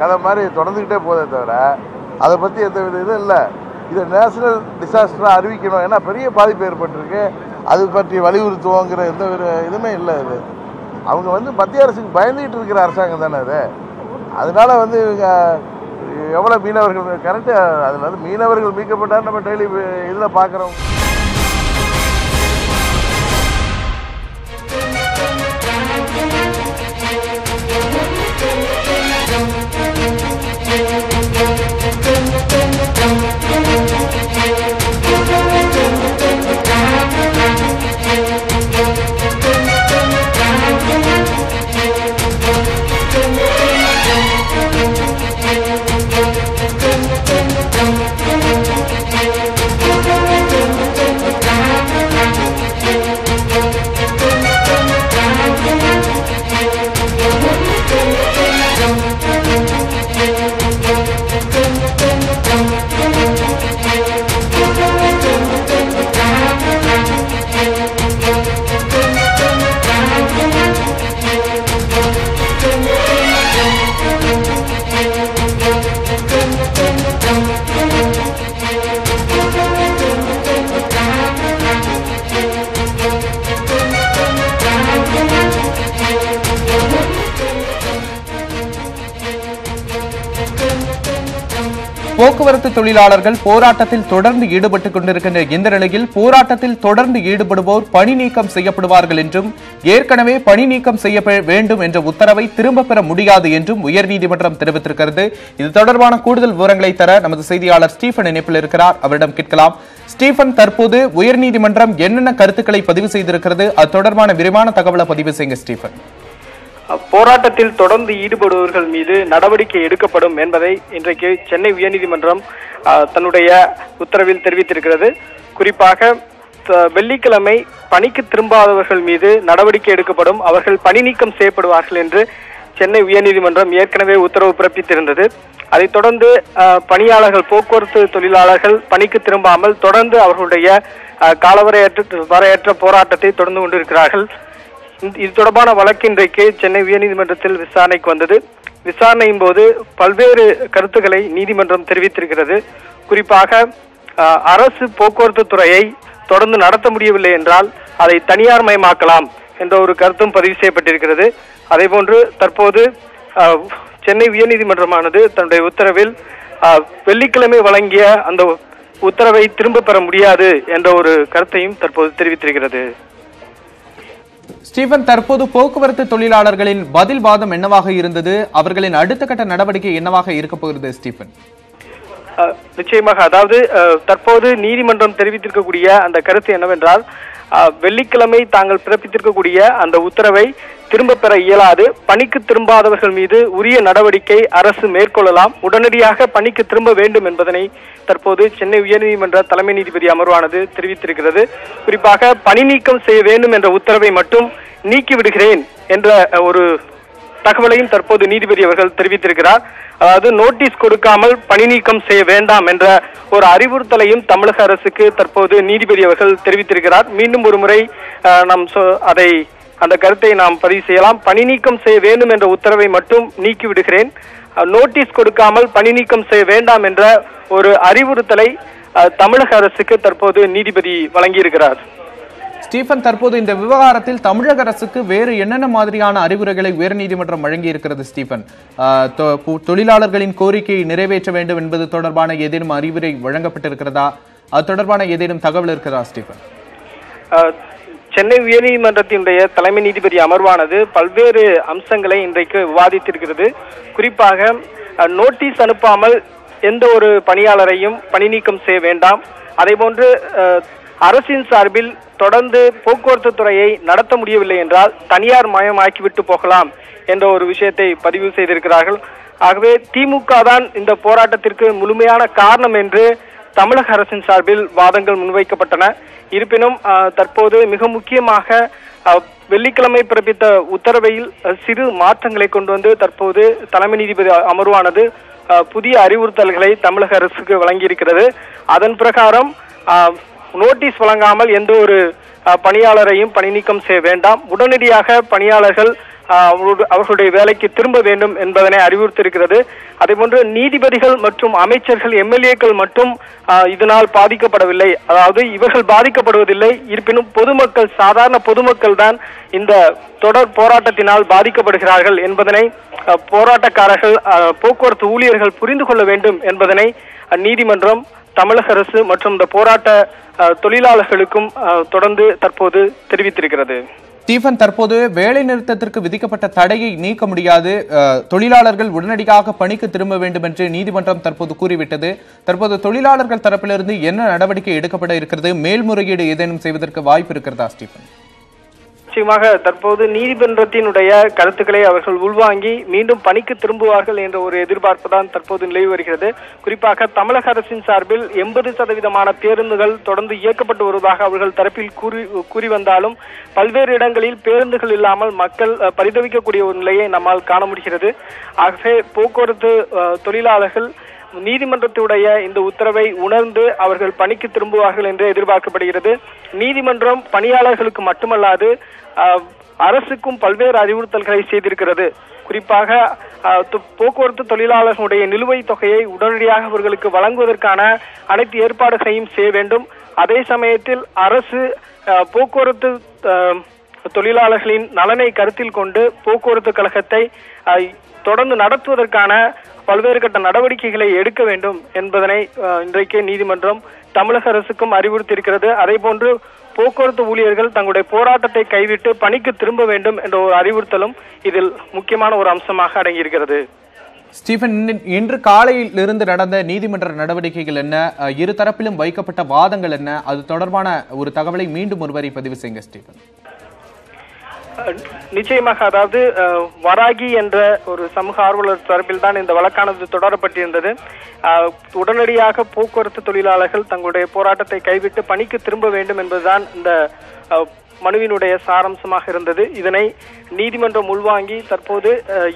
கதை மாதிரி தொடர்ந்துக்கிட்டே போதே தவிர அதை பற்றி எந்த வித இதுவும் இல்லை. இதை நேஷனல் டிசாஸ்டராக அறிவிக்கணும், ஏன்னா பெரிய பாதிப்பு ஏற்பட்டிருக்கு, அது பற்றி வலியுறுத்துவோங்கிற எந்த ஒரு இதுவுமே இல்லை. இது அவங்க வந்து மத்திய அரசுக்கு பயந்துகிட்டு இருக்கிற அரசாங்கம் தானே அது. அதனால வந்து இவங்க எவ்வளோ மீனவர்கள் கரெக்டு அதில் வந்து மீனவர்கள் மீட்கப்பட்டால் நம்ம டெய்லி இதில் பார்க்குறோம். போக்குவரத்து தொழிலாளர்கள் போராட்டத்தில் தொடர்ந்து ஈடுபட்டுக் கொண்டிருக்கின்ற இந்த நிலையில் போராட்டத்தில் தொடர்ந்து ஈடுபடுவோர் பணி நீக்கம் செய்யப்படுவார்கள் என்றும் ஏற்கனவே பணி நீக்கம் செய்ய வேண்டும் என்ற உத்தரவை திரும்ப பெற முடியாது என்றும் உயர்நீதிமன்றம் தெரிவித்திருக்கிறது. இது தொடர்பான கூடுதல் விவரங்களை தர நமது செய்தியாளர் ஸ்டீபன் இணைப்பில் இருக்கிறார். அவரிடம் கேட்கலாம். ஸ்டீபன், தற்போது உயர்நீதிமன்றம் என்னென்ன கருத்துக்களை பதிவு செய்திருக்கிறது? அது தொடர்பான விரிவான தகவலை பதிவு செய்யுங்க ஸ்டீபன். போராட்டத்தில் தொடர்ந்து ஈடுபடுபவர்கள் மீது நடவடிக்கை எடுக்கப்படும் என்பதை இன்றைக்கு சென்னை உயர்நீதிமன்றம் தன்னுடைய உத்தரவில் தெரிவித்திருக்கிறது. குறிப்பாக வெள்ளிக்கிழமை பணிக்கு திரும்பாதவர்கள் மீது நடவடிக்கை எடுக்கப்படும், அவர்கள் பணி நீக்கம் செய்யப்படுவார்கள் என்று சென்னை உயர்நீதிமன்றம் ஏற்கனவே உத்தரவு பிறப்பித்திருந்தது. அதைத் தொடர்ந்து பணியாளர்கள், போக்குவரத்து தொழிலாளர்கள் பணிக்கு திரும்பாமல் தொடர்ந்து அவர்களுடைய காலவரையற்ற போராட்டத்தை தொடர்ந்து கொண்டிருக்கிறார்கள். இது தொடர்பான வழக்கு இன்றைக்கு சென்னை உயர்நீதிமன்றத்தில் விசாரணைக்கு வந்தது. விசாரணையின் போது பல்வேறு கருத்துக்களை நீதிமன்றம் தெரிவித்திருக்கிறது. குறிப்பாக அரசு போக்குவரத்து துறையை தொடர்ந்து நடத்த முடியவில்லை என்றால் அதை தனியார் மயமாக்கலாம் என்ற ஒரு கருத்தும் பதிவு செய்யப்பட்டிருக்கிறது. அதேபோன்று தற்போது சென்னை உயர்நீதிமன்றமானது தன்னுடைய உத்தரவில் வெள்ளிக்கிழமை வழங்கிய அந்த உத்தரவை திரும்ப பெற முடியாது என்ற ஒரு கருத்தையும் தற்போது தெரிவித்திருக்கிறது. ஸ்டீபன், தற்போது போக்குவரத்து தொழிலாளர்களின் பதில் வாதம் என்னவாக இருந்தது? அவர்களின் அடுத்த கட்ட நடவடிக்கை என்னவாக இருக்க போகிறது ஸ்டீபன்? நிச்சயமாக, அதாவது தற்போது நீதிமன்றம் தெரிவித்திருக்கக்கூடிய அந்த கருத்து என்னவென்றால், வெள்ளிக்கிழமை தாங்கள் பிறப்பித்திருக்கக்கூடிய அந்த உத்தரவை திரும்ப பெற இயலாது, பணிக்கு திரும்பாதவர்கள் மீது உரிய நடவடிக்கை அரசு மேற்கொள்ளலாம், உடனடியாக பணிக்கு திரும்ப வேண்டும் என்பதனை தற்போது சென்னை உயர்நீதிமன்ற தலைமை நீதிபதி அமர்வானது தெரிவித்திருக்கிறது. குறிப்பாக பணி நீக்கம் செய்ய வேண்டும் என்ற உத்தரவை மட்டும் நீக்கிவிடுகிறேன் என்ற ஒரு தகவலையும் தற்போது நீதிபதி அவர்கள் தெரிவித்திருக்கிறார். அதாவது நோட்டீஸ் கொடுக்காமல் பணி நீக்கம் செய்ய வேண்டாம் என்ற ஒரு அறிவுறுத்தலையும் தமிழக அரசுக்கு தற்போது நீதிபதி அவர்கள் தெரிவித்திருக்கிறார். மீண்டும் ஒரு முறை நாம் அந்த கருத்தை நாம் பதிவு செய்யலாம். பணி நீக்கம் செய்ய வேண்டும் என்ற உத்தரவை மட்டும் நீக்கிவிடுகிறேன், நோட்டீஸ் கொடுக்காமல் பணி நீக்கம் செய்ய வேண்டாம் என்ற ஒரு அறிவுறுத்தலை தமிழக அரசுக்கு தற்போது நீதிபதி வழங்கியிருக்கிறார். ஸ்டீபன், தற்போது இந்த விவகாரத்தில் தமிழக அரசுக்கு வேறு என்னென்ன மாதிரியான அறிவுரைகளை உயர்நீதிமன்றம் வழங்கி இருக்கிறது ஸ்டீபன்? தொழிலாளர்களின் கோரிக்கையை நிறைவேற்ற வேண்டும் என்பது தொடர்பான ஏதேனும் அறிவுரை வழங்கப்பட்டிருக்கிறதா? அது தொடர்பான ஏதேனும் தகவல் இருக்கிறதா ஸ்டீபன்? சென்னை உயர்நீதிமன்றத்தினுடைய தலைமை நீதிபதி அமர்வானது பல்வேறு அம்சங்களை இன்றைக்கு விவாதித்திருக்கிறது. குறிப்பாக நோட்டீஸ் அனுப்பாமல் எந்த ஒரு பணியாளரையும் பணி நீக்கம் செய்ய வேண்டாம், அதேபோன்று அரசின் சார்பில் தொடர்ந்து போக்குவரத்து துறையை நடத்த முடியவில்லை என்றால் தனியார் மயமாக்கிவிட்டு போகலாம் என்ற ஒரு விஷயத்தை பதிவு செய்திருக்கிறார்கள். ஆகவே திமுக தான் இந்த போராட்டத்திற்கு முழுமையான காரணம் என்று தமிழக அரசின் சார்பில் வாதங்கள் முன்வைக்கப்பட்டன. இருப்பினும் தற்போது மிக முக்கியமாக வெள்ளிக்கிழமை பிறப்பித்த உத்தரவில் சிறு மாற்றங்களை கொண்டு வந்து தற்போது தலைமை நீதிபதி அமர்வானது புதிய அறிவுறுத்தல்களை தமிழக அரசுக்கு வழங்கியிருக்கிறது. அதன் பிரகாரம் நோட்டீஸ் வழங்காமல் எந்த ஒரு பணியாளரையும் பணி நீக்கம் செய்ய வேண்டாம், உடனடியாக பணியாளர்கள் அவர்களுடைய வேலைக்கு திரும்ப வேண்டும் என்பதனை அறிவுறுத்தியிருக்கிறது. அதேபோன்று நீதிபதிகள் மற்றும் அமைச்சர்கள், எம்எல்ஏக்கள் மட்டும் இதனால் பாதிக்கப்படவில்லை, அதாவது இவர்கள் பாதிக்கப்படுவதில்லை. இருப்பினும் பொதுமக்கள், சாதாரண பொதுமக்கள் தான் இந்த தொடர் போராட்டத்தினால் பாதிக்கப்படுகிறார்கள் என்பதனை போராட்டக்காரர்கள், போக்குவரத்து ஊழியர்கள் புரிந்து கொள்ள வேண்டும் என்பதனை நீதிமன்றம் தமிழக அரசு மற்றும் இந்த போராட்ட தொழிலாளர்களுக்கும் தொடர்ந்து தற்போது தெரிவித்திருக்கிறது. ஸ்டீபன், தற்போது வேலை நிறுத்தத்திற்கு விதிக்கப்பட்ட தடையை நீக்க முடியாது, தொழிலாளர்கள் உடனடியாக பணிக்கு திரும்ப வேண்டும் என்று நீதிமன்றம் தற்போது கூறிவிட்டது. தற்போது தொழிலாளர்கள் தரப்பிலிருந்து என்ன நடவடிக்கை எடுக்கப்பட இருக்கிறது? மேல்முறையீடு ஏதேனும் செய்வதற்கு வாய்ப்பு இருக்கிறதா ஸ்டீபன்? நிச்சயமாக தற்போது நீதிமன்றத்தினுடைய கருத்துக்களை அவர்கள் உள்வாங்கி மீண்டும் பணிக்கு திரும்புவார்கள் என்ற ஒரு எதிர்பார்ப்பு தான் தற்போது நிலவி வருகிறது. குறிப்பாக தமிழக அரசின் சார்பில் 80% பேருந்துகள் தொடர்ந்து இயக்கப்பட்டு வருவதாக அவர்கள் தரப்பில் கூறி வந்தாலும் பல்வேறு இடங்களில் பேருந்துகள் இல்லாமல் மக்கள் பரிதவிக்கக்கூடிய ஒரு நிலையை நம்மால் காண முடிகிறது. ஆகவே போக்குவரத்து தொழிலாளர்கள் நீதிமன்றத்துடைய இந்த உத்தரவை உணர்ந்து அவர்கள் பணிக்கு திரும்புவார்கள் என்று எதிர்பார்க்கப்படுகிறது. நீதிமன்றம் பணியாளர்களுக்கு மட்டுமல்லாது அரசுக்கும் பல்வேறு அறிவுறுத்தல்களை செய்திருக்கிறது. குறிப்பாக போக்குவரத்து தொழிலாளர்களுடைய நிலுவைத் தொகையை உடனடியாக அவர்களுக்கு வழங்குவதற்கான அனைத்து ஏற்பாடுகளையும் செய்ய வேண்டும். அதே சமயத்தில் அரசு போக்குவரத்து தொழிலாளர்களின் நலனை கருத்தில் கொண்டு போக்குவரத்து கழகத்தை தொடர்ந்து நடத்துவதற்கான பல்வேறு கட்ட நடவடிக்கைகளை எடுக்க வேண்டும் என்பதனை இன்றைக்கு நீதிமன்றம் தமிழக அரசுக்கும் அறிவுறுத்தியிருக்கிறது. அதே போன்று போக்குவரத்து ஊழியர்கள் தங்களுடைய போராட்டத்தை கைவிட்டு பணிக்கு திரும்ப வேண்டும் என்ற ஒரு அறிவுறுத்தலும் இதில் முக்கியமான ஒரு அம்சமாக அடங்கியிருக்கிறது. ஸ்டீபன், இன்று காலையிலிருந்து நடந்த நீதிமன்ற நடவடிக்கைகள் என்ன, இரு தரப்பிலும் வைக்கப்பட்ட வாதங்கள் என்ன, அது தொடர்பான ஒரு தகவலை மீண்டும் ஒருவரை பதிவு செய்யுங்க ஸ்டீபன். நிச்சயமாக, அதாவது வராகி என்ற ஒரு சமூக ஆர்வலர் தரப்பில் தான் இந்த வழக்கானது தொடரப்பட்டிருந்தது. உடனடியாக போக்குவரத்து தொழிலாளர்கள் தங்களுடைய போராட்டத்தை கைவிட்டு பணிக்கு திரும்ப வேண்டும் என்பதுதான் இந்த மனுவினுடைய சாராம்சமாக இருந்தது. இதனை நீதிமன்றம் உள்வாங்கி தற்போது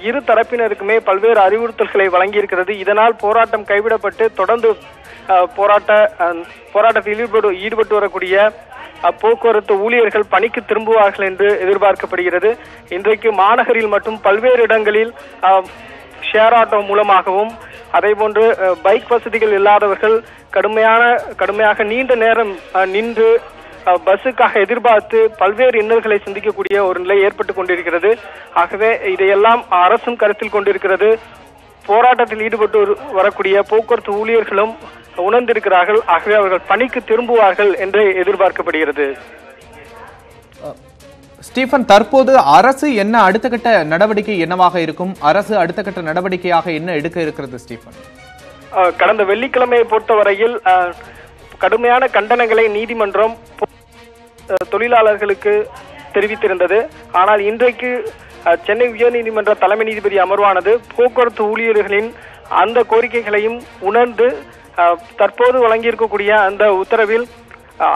இரு தரப்பினருக்குமே பல்வேறு அறிவுறுத்தல்களை வழங்கியிருக்கிறது. இதனால் போராட்டம் கைவிடப்பட்டு தொடர்ந்து போராட்டத்தில் ஈடுபட்டு வரக்கூடிய போக்குவரத்து ஊழியர்கள் பணிக்கு திரும்புவார்கள் என்று எதிர்பார்க்கப்படுகிறது. இன்றைக்கு மாநகரில் மற்றும் பல்வேறு இடங்களில் ஷேர் ஆட்டோ மூலமாகவும் அதே போன்று பைக் வசதிகள் இல்லாதவர்கள் கடுமையாக நீண்ட நேரம் நின்று பஸ்ஸுக்காக எதிர்பார்த்து பல்வேறு இன்னல்களை சந்திக்கக்கூடிய ஒரு நிலை ஏற்பட்டுக் கொண்டிருக்கிறது. ஆகவே இதையெல்லாம் அரசும் கருத்தில் கொண்டிருக்கிறது. போராட்டத்தில் ஈடுபட்டு வரக்கூடிய போக்குவரத்து ஊழியர்களும் உணர்ந்திருக்கிறார்கள். ஆகவே அவர்கள் பணிக்கு திரும்புவார்கள் என்று எதிர்பார்க்கப்படுகிறது. ஸ்டீபன், தற்போது அரசு என்ன அடுத்த கட்ட நடவடிக்கை என்னவாக இருக்கும்? அரசு அடுத்த கட்ட நடவடிக்கையாக என்ன எடுக்க இருக்கிறது ஸ்டீபன்? கடந்த வெள்ளிக்கிழமையை பொறுத்தவரையில் கடுமையான கண்டனங்களை நீதிமன்றம் தொழிலாளர்களுக்கு தெரிவித்திருந்தது. ஆனால் இன்றைக்கு சென்னை உயர்நீதிமன்ற தலைமை நீதிபதி அமர்வானது போக்குவரத்து ஊழியர்களின் அந்த கோரிக்கைகளையும் உணர்ந்து தற்போது வழங்கியிருக்கக்கூடிய அந்த உத்தரவில்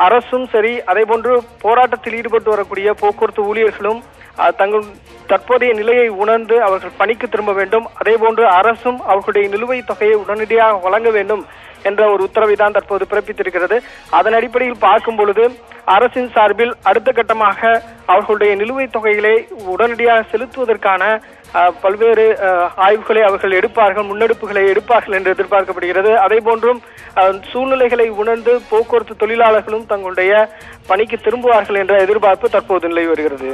அரசும் சரி, அதே போன்று போராட்டத்தில் ஈடுபட்டு வரக்கூடிய போக்குவரத்து ஊழியர்களும் தங்கள் தற்போதைய நிலையை உணர்ந்து அவர்கள் பணிக்கு திரும்ப வேண்டும். அதே போன்று அரசும் அவர்களுடைய நிலுவைத் தொகையை உடனடியாக வழங்க வேண்டும் என்ற ஒரு உத்தரவை தான் தற்போது பிறப்பித்திருக்கிறது. அதன் அடிப்படையில் பார்க்கும் பொழுது அரசின் சார்பில் அடுத்த கட்டமாக அவர்களுடைய நிலுவைத் தொகைகளை உடனடியாக செலுத்துவதற்கான பல்வேறு ஆய்வுகளை அவர்கள் எடுப்பார்கள், முன்னெடுப்புகளை எடுப்பார்கள் என்று எதிர்பார்க்கப்படுகிறது. அதே போன்றும் சூழ்நிலைகளை உணர்ந்து போக்குவரத்து தொழிலாளர்களும் தங்களுடைய பணிக்கு திரும்புவார்கள் என்ற எதிர்பார்ப்பு தற்போது நிலவி வருகிறது.